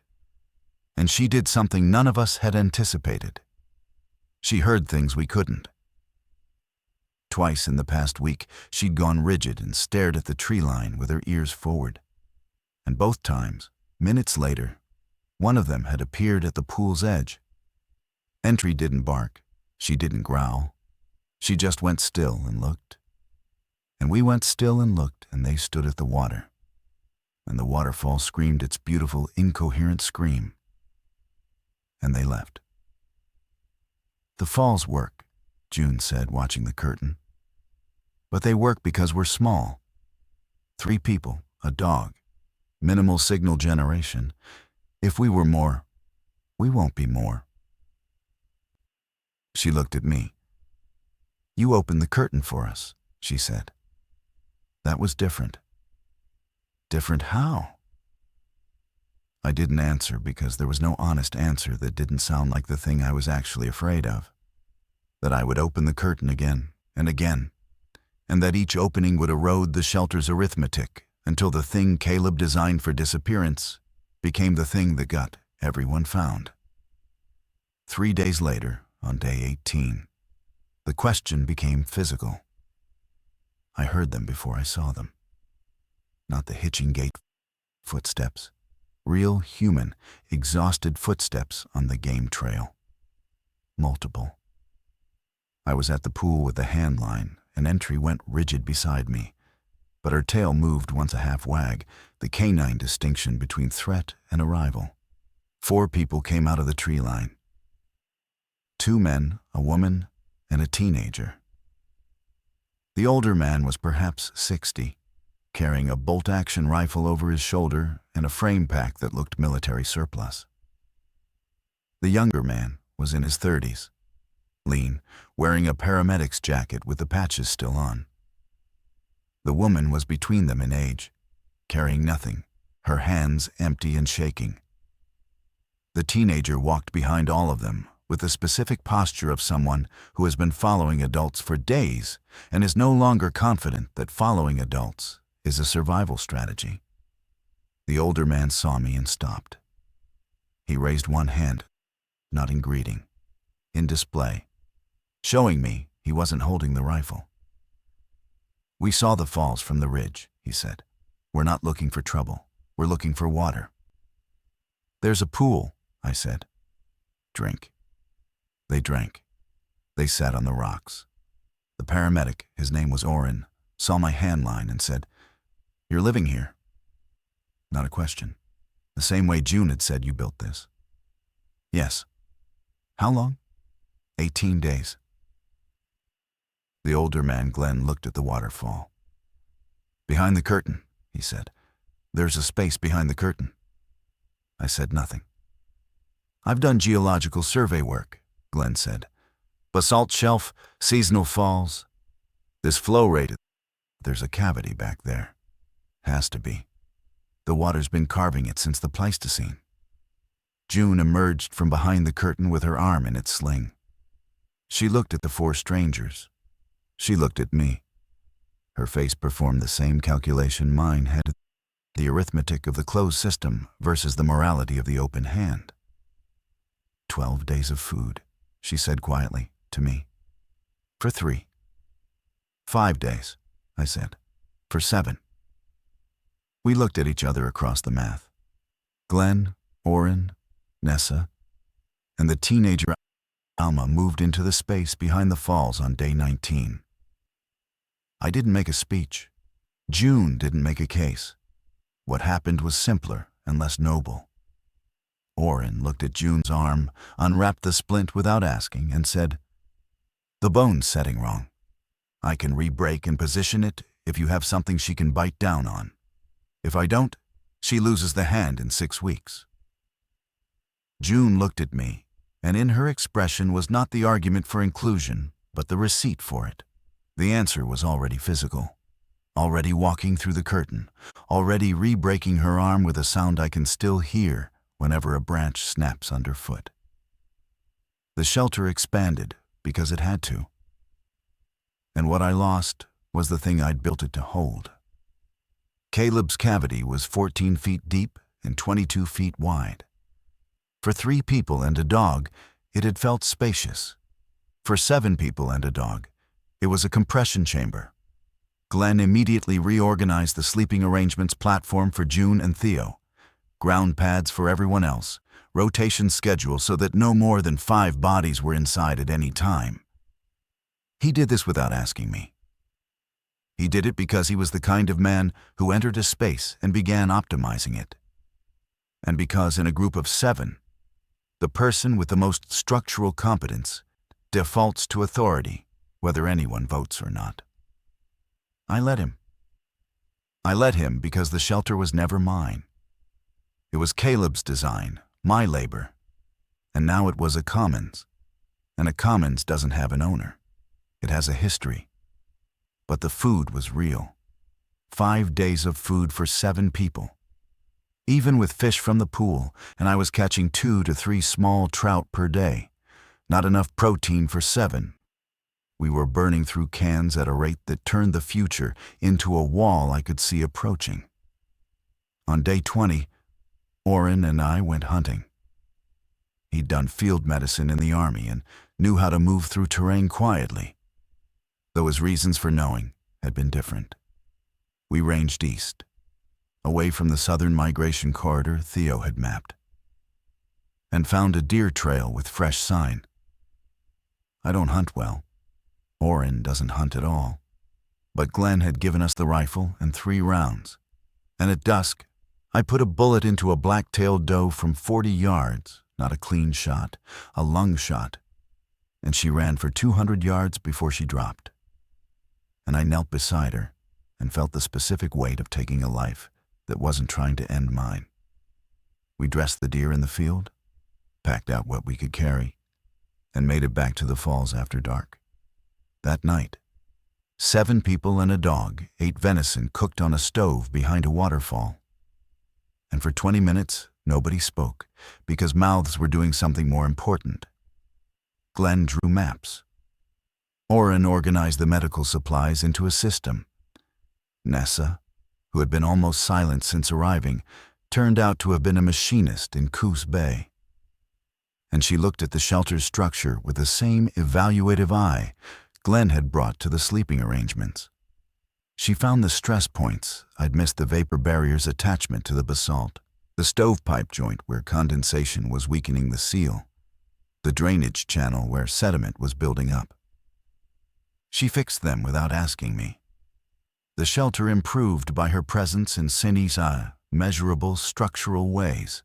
Speaker 1: and she did something none of us had anticipated. She heard things we couldn't. Twice in the past week, she'd gone rigid and stared at the tree line with her ears forward. And both times, minutes later, one of them had appeared at the pool's edge. Entry didn't bark. She didn't growl. She just went still and looked. And we went still and looked, and they stood at the water. And the waterfall screamed its beautiful, incoherent scream. And they left. The falls work, June said, watching the curtain. But they work because we're small. 3 people, a dog, minimal signal generation. If we were more, we won't be more. She looked at me. You opened the curtain for us, she said. That was different. Different how? I didn't answer because there was no honest answer that didn't sound like the thing I was actually afraid of. That I would open the curtain again and again, and that each opening would erode the shelter's arithmetic until the thing Caleb designed for disappearance became the thing that got everyone found. 3 days later, on day 18, the question became physical. I heard them before I saw them. Not the hitching gate footsteps. Real human, exhausted footsteps on the game trail. Multiple. I was at the pool with the hand line, and Entry went rigid beside me, but her tail moved once a half wag, the canine distinction between threat and arrival. 4 people came out of the tree line. 2 men, a woman, and a teenager. The older man was perhaps 60, carrying a bolt-action rifle over his shoulder and a frame pack that looked military surplus. The younger man was in his 30s, lean, wearing a paramedic's jacket with the patches still on. The woman was between them in age, carrying nothing, her hands empty and shaking. The teenager walked behind all of them with the specific posture of someone who has been following adults for days and is no longer confident that following adults is a survival strategy. The older man saw me and stopped. He raised one hand, not in greeting, in display, showing me he wasn't holding the rifle. We saw the falls from the ridge, he said. We're not looking for trouble. We're looking for water. There's a pool, I said. Drink. They drank. They sat on the rocks. The paramedic, his name was Oren, saw my hand line and said, You're living here? Not a question. The same way June had said you built this. Yes. How long? 18 days. The older man, Glenn, looked at the waterfall. Behind the curtain, he said. There's a space behind the curtain. I said nothing. I've done geological survey work, Glenn said. Basalt shelf, seasonal falls. This flow rate, there's a cavity back there. Has to be. The water's been carving it since the Pleistocene. June emerged from behind the curtain with her arm in its sling. She looked at the 4 strangers. She looked at me. Her face performed the same calculation mine had, the arithmetic of the closed system versus the morality of the open hand. 12 days of food, she said quietly to me. For 3. 5 days, I said. For 7. We looked at each other across the math. Glenn, Oren, Nessa, and the teenager Alma moved into the space behind the falls on day 19. I didn't make a speech. June didn't make a case. What happened was simpler and less noble. Oren looked at June's arm, unwrapped the splint without asking, and said, "The bone's setting wrong. I can re-break and position it if you have something she can bite down on. If I don't, she loses the hand in 6 weeks." June looked at me, and in her expression was not the argument for inclusion, but the receipt for it. The answer was already physical, already walking through the curtain, already re-breaking her arm with a sound I can still hear whenever a branch snaps underfoot. The shelter expanded because it had to. And what I lost was the thing I'd built it to hold. Caleb's cavity was 14 feet deep and 22 feet wide. For 3 people and a dog, it had felt spacious. For 7 people and a dog, it was a compression chamber. Glenn immediately reorganized the sleeping arrangements platform for June and Theo, ground pads for everyone else, rotation schedule so that no more than 5 bodies were inside at any time. He did this without asking me. He did it because he was the kind of man who entered a space and began optimizing it. And because in a group of 7, the person with the most structural competence defaults to authority, whether anyone votes or not. I let him. I let him because the shelter was never mine. It was Caleb's design, my labor, and now it was a commons. And a commons doesn't have an owner. It has a history. But the food was real. 5 days of food for 7 people. Even with fish from the pool, and I was catching 2 to 3 small trout per day. Not enough protein for 7. We were burning through cans at a rate that turned the future into a wall I could see approaching. On day 20, Oren and I went hunting. He'd done field medicine in the army and knew how to move through terrain quietly, though his reasons for knowing had been different. We ranged east, away from the southern migration corridor Theo had mapped, and found a deer trail with fresh sign. I don't hunt well. Oren doesn't hunt at all. But Glenn had given us the rifle and 3 rounds, and at dusk, I put a bullet into a black-tailed doe from 40 yards, not a clean shot, a lung shot, and she ran for 200 yards before she dropped. And I knelt beside her and felt the specific weight of taking a life that wasn't trying to end mine. We dressed the deer in the field, packed out what we could carry, and made it back to the falls after dark. That night, 7 people and a dog ate venison cooked on a stove behind a waterfall. And for 20 minutes, nobody spoke, because mouths were doing something more important. Glenn drew maps. Oren organized the medical supplies into a system. Nessa, who had been almost silent since arriving, turned out to have been a machinist in Coos Bay. And she looked at the shelter's structure with the same evaluative eye Glenn had brought to the sleeping arrangements. She found the stress points I'd missed: the vapor barrier's attachment to the basalt, the stovepipe joint where condensation was weakening the seal, the drainage channel where sediment was building up. She fixed them without asking me. The shelter improved by her presence in Cindy's measurable structural ways.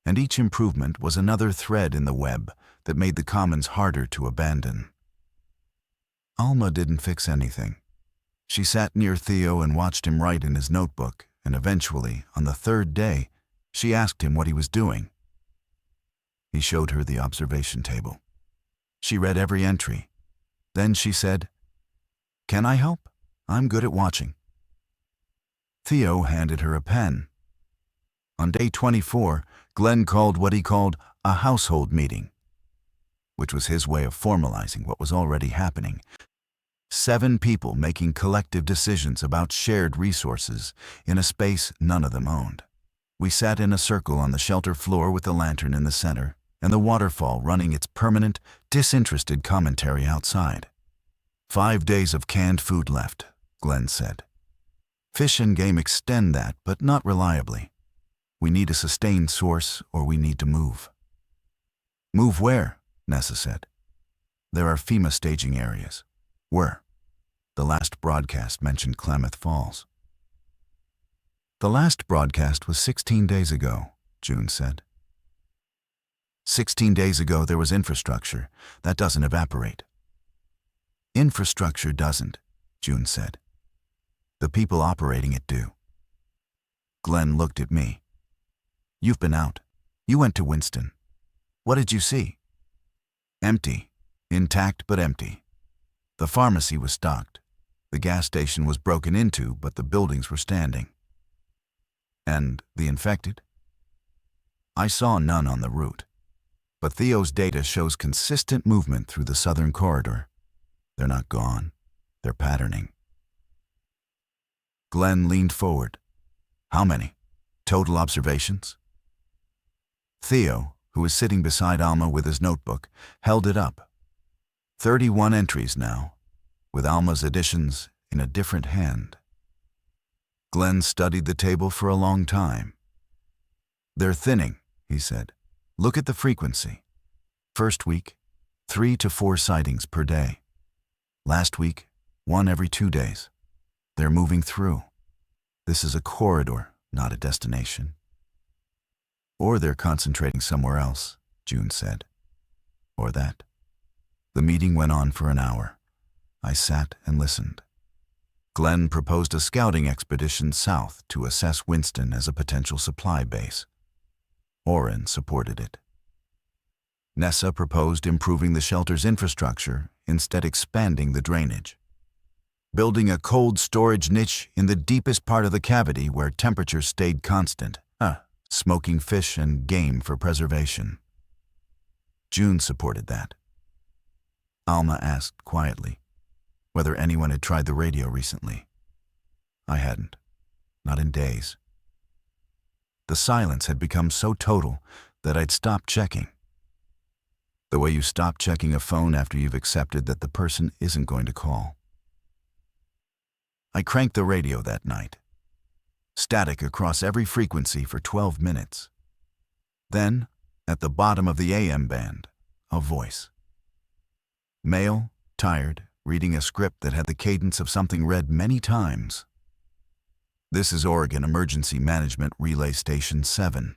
Speaker 1: And each improvement was another thread in the web that made the commons harder to abandon. Alma didn't fix anything. She sat near Theo and watched him write in his notebook, and eventually, on the 3rd day, she asked him what he was doing. He showed her the observation table. She read every entry. Then she said, "Can I help? I'm good at watching." Theo handed her a pen. On day 24, Glenn called what he called a household meeting, which was his way of formalizing what was already happening. 7 people making collective decisions about shared resources in a space none of them owned. We sat in a circle on the shelter floor with the lantern in the center and the waterfall running its permanent, disinterested commentary outside. 5 days of canned food left, Glenn said. Fish and game extend that, but not reliably. We need a sustained source or we need to move. Move where? Nessa said. There are FEMA staging areas. Where? The last broadcast mentioned Klamath Falls. The last broadcast was 16 days ago, June said. 16 days ago there was infrastructure. That doesn't evaporate. Infrastructure doesn't, June said. The people operating it do. Glenn looked at me. You've been out. You went to Winston. What did you see? Empty. Intact but empty. The pharmacy was stocked. The gas station was broken into, but the buildings were standing. And the infected? I saw none on the route. But Theo's data shows consistent movement through the southern corridor. They're not gone. They're patterning. Glenn leaned forward. How many? Total observations? Theo, who was sitting beside Alma with his notebook, held it up. 31 entries now, with Alma's additions in a different hand. Glenn studied the table for a long time. They're thinning, he said. Look at the frequency. First week, 3 to 4 sightings per day. Last week, 1 every 2 days. They're moving through. This is a corridor, not a destination. Or they're concentrating somewhere else, June said. Or that. The meeting went on for an hour. I sat and listened. Glenn proposed a scouting expedition south to assess Winston as a potential supply base. Orrin supported it. Nessa proposed improving the shelter's infrastructure, instead expanding the drainage. Building a cold storage niche in the deepest part of the cavity where temperatures stayed constant. Smoking fish and game for preservation. June supported that. Alma asked quietly whether anyone had tried the radio recently. I hadn't. Not in days. The silence had become so total that I'd stopped checking. The way you stop checking a phone after you've accepted that the person isn't going to call. I cranked the radio that night. Static across every frequency for 12 minutes. Then, at the bottom of the AM band, a voice. Male, tired, reading a script that had the cadence of something read many times. This is Oregon Emergency Management Relay Station 7.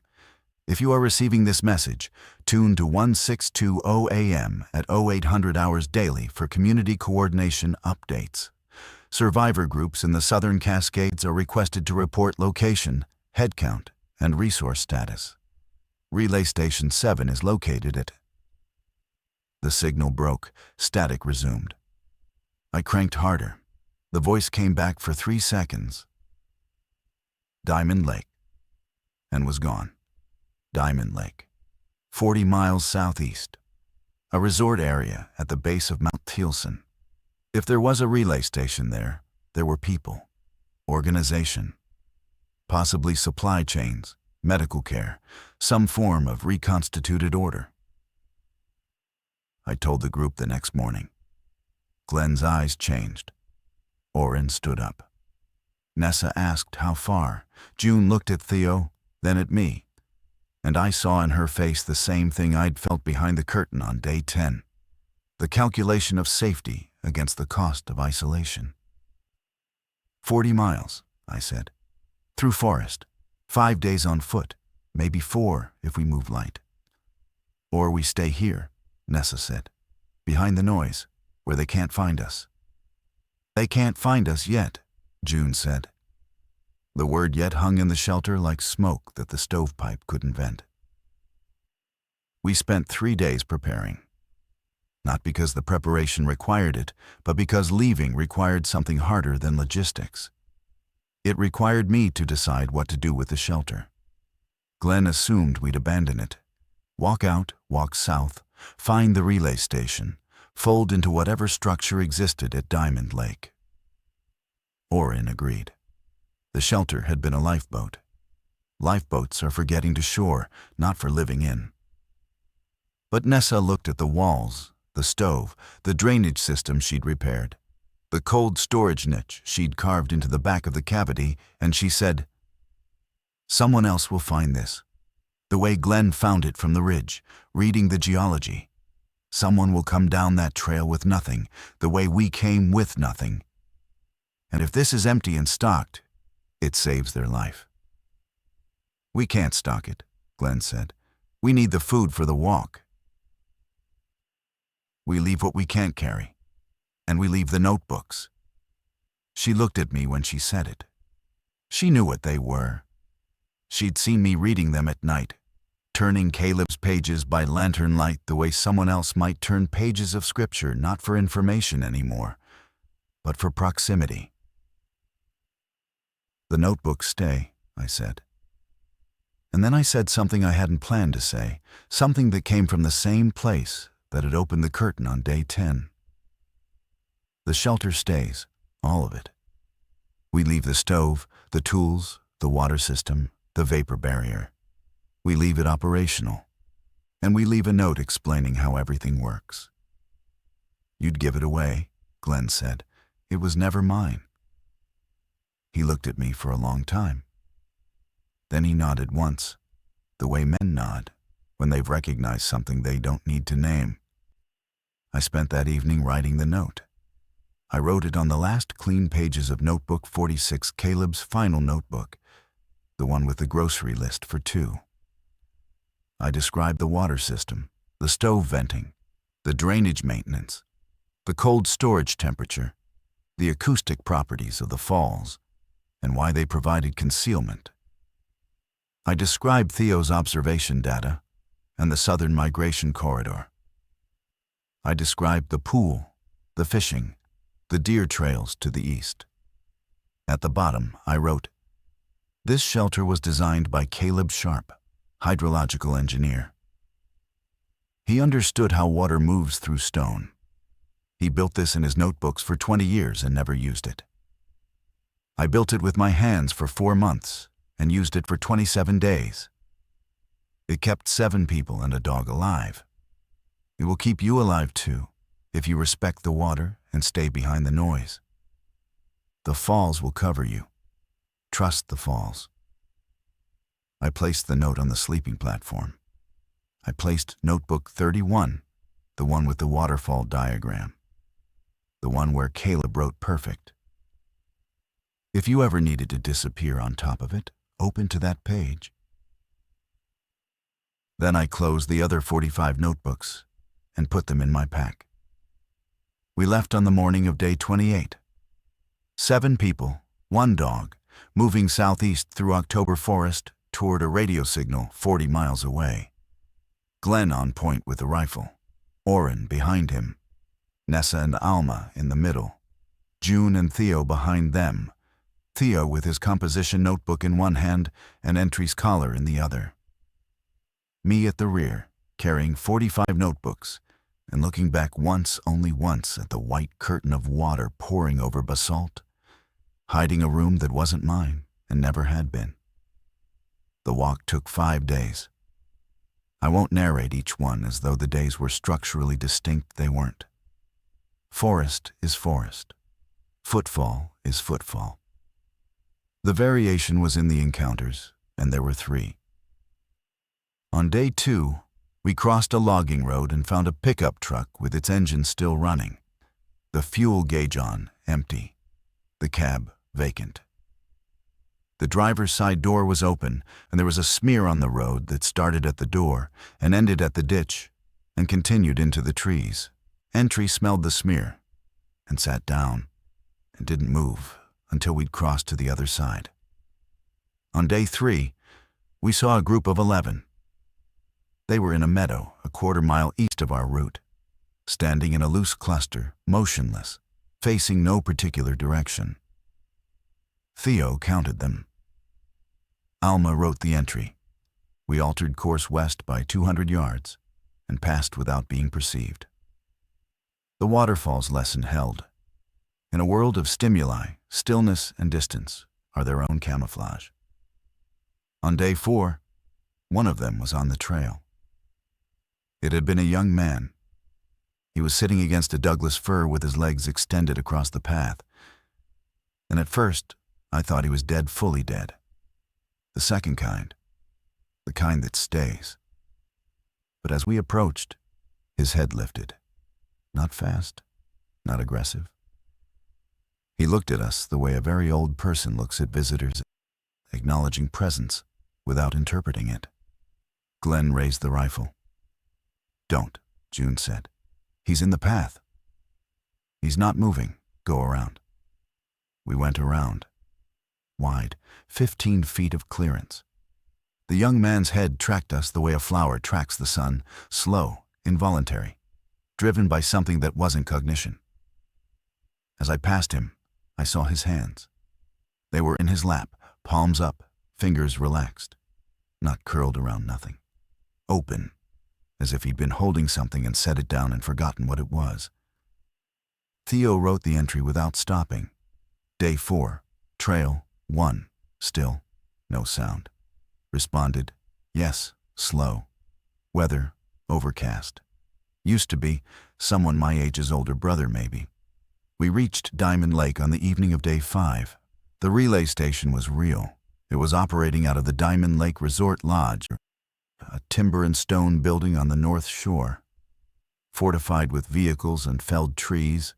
Speaker 1: If you are receiving this message, tune to 1620 AM at 0800 hours daily for community coordination updates. Survivor groups in the Southern Cascades are requested to report location, head count, and resource status. Relay Station 7 is located at... The signal broke. Static resumed. I cranked harder. The voice came back for 3 seconds. Diamond Lake. And was gone. Diamond Lake. 40 miles southeast. A resort area at the base of Mount Thielsen. If there was a relay station there, there were people, organization, possibly supply chains, medical care, some form of reconstituted order. I told the group the next morning. Glenn's eyes changed. Orrin stood up. Nessa asked how far. June looked at Theo, then at me, and I saw in her face the same thing I'd felt behind the curtain on day 10. The calculation of safety against the cost of isolation. 40 miles, I said. Through forest. 5 days on foot, maybe 4 if we move light. Or we stay here, Nessa said. Behind the noise, where they can't find us. They can't find us yet, June said. The word yet hung in the shelter like smoke that the stovepipe couldn't vent. We spent 3 days preparing. Not because the preparation required it, but because leaving required something harder than logistics. It required me to decide what to do with the shelter. Glenn assumed we'd abandon it. Walk out, walk south, find the relay station, fold into whatever structure existed at Diamond Lake. Orrin agreed. The shelter had been a lifeboat. Lifeboats are for getting to shore, not for living in. But Nessa looked at the walls, the stove, the drainage system she'd repaired, the cold storage niche she'd carved into the back of the cavity, and she said, "Someone else will find this. The way Glenn found it from the ridge, reading the geology. Someone will come down that trail with nothing, the way we came with nothing. And if this is empty and stocked, it saves their life." "We can't stock it," Glenn said. We need the food for the walk. We leave what we can't carry, and we leave the notebooks. She looked at me when she said it. She knew what they were. She'd seen me reading them at night, turning Caleb's pages by lantern light the way someone else might turn pages of scripture, not for information anymore, but for proximity. The notebooks stay, I said. And then I said something I hadn't planned to say, something that came from the same place that had opened the curtain on day 10. The shelter stays, all of it. We leave the stove, the tools, the water system, the vapor barrier. We leave it operational, and we leave a note explaining how everything works. You'd give it away, Glenn said. It was never mine. He looked at me for a long time. Then he nodded once, the way men nod when they've recognized something they don't need to name. I spent that evening writing the note. I wrote it on the last clean pages of Notebook 46, Caleb's final notebook, the one with the grocery list for 2. I described the water system, the stove venting, the drainage maintenance, the cold storage temperature, the acoustic properties of the falls, and why they provided concealment. I described Theo's observation data and the southern migration corridor. I described the pool, the fishing, the deer trails to the east. At the bottom, I wrote, "This shelter was designed by Caleb Sharp, hydrological engineer. He understood how water moves through stone. He built this in his notebooks for 20 years and never used it. I built it with my hands for 4 months and used it for 27 days. It kept 7 people and a dog alive. It will keep you alive too, if you respect the water and stay behind the noise. The falls will cover you. Trust the falls." I placed the note on the sleeping platform. I placed Notebook 31, the one with the waterfall diagram, the one where Caleb wrote perfect. If you ever needed to disappear on top of it, open to that page. Then I closed the other 45 notebooks and put them in my pack. We left on the morning of day 28. 7 people, 1 dog, moving southeast through October forest toward a radio signal 40 miles away. Glenn on point with a rifle, Oren behind him, Nessa and Alma in the middle, June and Theo behind them, Theo with his composition notebook in one hand and Entry's collar in the other. Me at the rear, carrying 45 notebooks and looking back once, only once, at the white curtain of water pouring over basalt, hiding a room that wasn't mine and never had been. The walk took 5 days. I won't narrate each one as though the days were structurally distinct. They weren't. Forest is forest. Footfall is footfall. The variation was in the encounters, and there were 3. On day 2, we crossed a logging road and found a pickup truck with its engine still running, the fuel gauge on, empty, the cab vacant. The driver's side door was open, and there was a smear on the road that started at the door and ended at the ditch and continued into the trees. Entry smelled the smear and sat down and didn't move until we'd crossed to the other side. On day 3, we saw a group of 11. They were in a meadow a quarter-mile east of our route, standing in a loose cluster, motionless, facing no particular direction. Theo counted them. Alma wrote the entry. We altered course west by 200 yards and passed without being perceived. The waterfall's lesson held. In a world of stimuli, stillness and distance are their own camouflage. On day 4, one of them was on the trail. It had been a young man. He was sitting against a Douglas fir with his legs extended across the path. And at first, I thought he was dead, fully dead. The second kind. The kind that stays. But as we approached, his head lifted. Not fast, not aggressive. He looked at us the way a very old person looks at visitors, acknowledging presence without interpreting it. Glenn raised the rifle. "Don't," June said. "He's in the path." "He's not moving. Go around." We went around. Wide, 15 feet of clearance. The young man's head tracked us the way a flower tracks the sun, slow, involuntary, driven by something that wasn't cognition. As I passed him, I saw his hands. They were in his lap, palms up, fingers relaxed, not curled around nothing. Open, as if he'd been holding something and set it down and forgotten what it was. Theo wrote the entry without stopping. Day 4, trail 1, still, no sound. Responded, yes, slow. Weather, overcast. Used to be, someone my age's older brother maybe. We reached Diamond Lake on the evening of day 5. The relay station was real. It was operating out of the Diamond Lake Resort Lodge, a timber and stone building on the north shore. Fortified with vehicles and felled trees.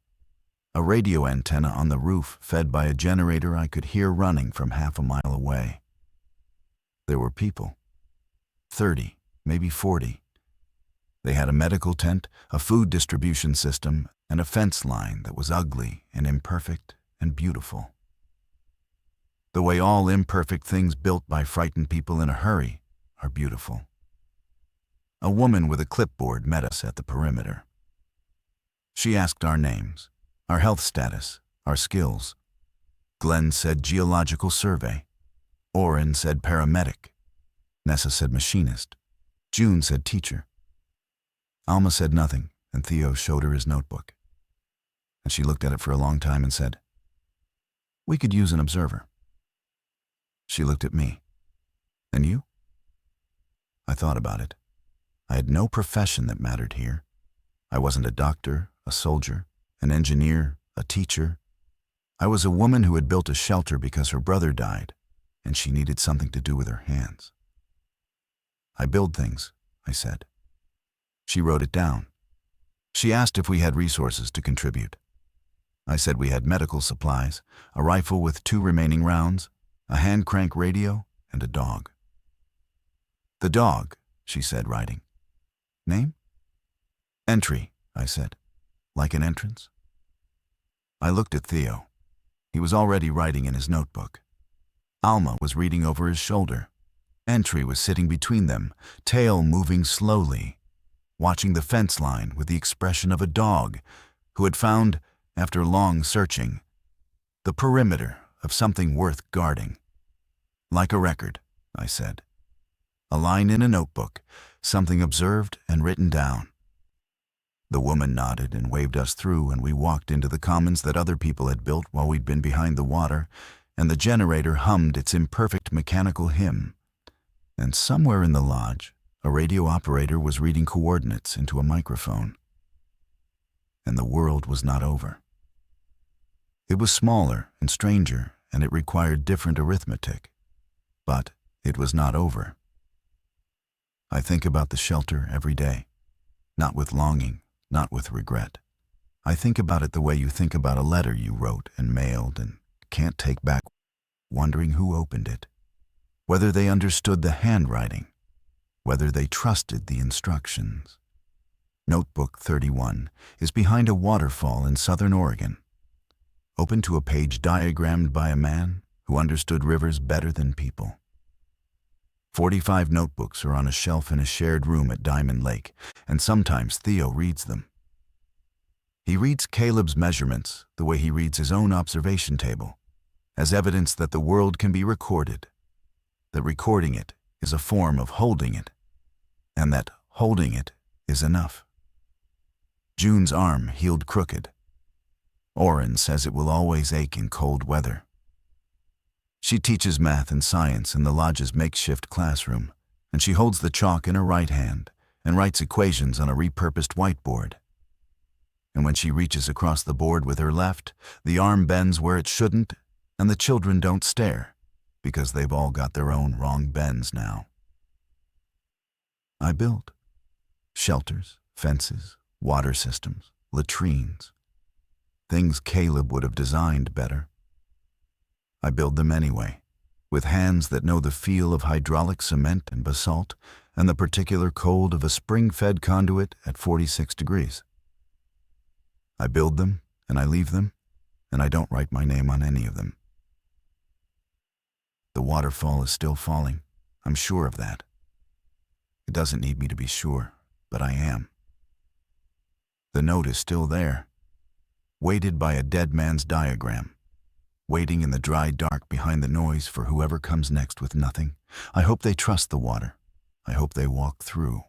Speaker 1: A radio antenna on the roof fed by a generator I could hear running from half a mile away. There were people. 30, maybe 40. They had a medical tent, a food distribution system, and a fence line that was ugly and imperfect and beautiful. The way all imperfect things built by frightened people in a hurry are beautiful. A woman with a clipboard met us at the perimeter. She asked our names, our health status, our skills. Glenn said geological survey. Oren said paramedic. Nessa said machinist. June said teacher. Alma said nothing, and Theo showed her his notebook. And she looked at it for a long time and said, "We could use an observer." She looked at me. "And you?" I thought about it. I had no profession that mattered here. I wasn't a doctor, a soldier, an engineer, a teacher. I was a woman who had built a shelter because her brother died, and she needed something to do with her hands. "I build things," I said. She wrote it down. She asked if we had resources to contribute. I said we had medical supplies, a rifle with 2 remaining rounds, a hand-crank radio, and a dog. "The dog," she said, writing. "Name?" "Entry," I said. "Like an entrance?" I looked at Theo. He was already writing in his notebook. Alma was reading over his shoulder. Entry was sitting between them, tail moving slowly, watching the fence line with the expression of a dog who had found, after long searching, the perimeter of something worth guarding. "Like a record," I said. "A line in a notebook, something observed and written down." The woman nodded and waved us through, and we walked into the commons that other people had built while we'd been behind the water, and the generator hummed its imperfect mechanical hymn. And somewhere in the lodge, a radio operator was reading coordinates into a microphone. And the world was not over. It was smaller and stranger, and it required different arithmetic. But it was not over. I think about the shelter every day, not with longing, not with regret. I think about it the way you think about a letter you wrote and mailed and can't take back, wondering who opened it, whether they understood the handwriting, whether they trusted the instructions. Notebook 31 is behind a waterfall in southern Oregon, open to a page diagrammed by a man who understood rivers better than people. 45 notebooks are on a shelf in a shared room at Diamond Lake, and sometimes Theo reads them. He reads Caleb's measurements the way he reads his own observation table, as evidence that the world can be recorded, that recording it is a form of holding it, and that holding it is enough. June's arm healed crooked. Oren says it will always ache in cold weather. She teaches math and science in the lodge's makeshift classroom, and she holds the chalk in her right hand and writes equations on a repurposed whiteboard. And when she reaches across the board with her left, the arm bends where it shouldn't, and the children don't stare, because they've all got their own wrong bends now. I build shelters, fences, water systems, latrines, things Caleb would have designed better. I build them anyway, with hands that know the feel of hydraulic cement and basalt and the particular cold of a spring-fed conduit at 46 degrees. I build them, and I leave them, and I don't write my name on any of them. The waterfall is still falling. I'm sure of that. It doesn't need me to be sure, but I am. The note is still there, weighted by a dead man's diagram, waiting in the dry dark behind the noise for whoever comes next with nothing. I hope they trust the water. I hope they walk through.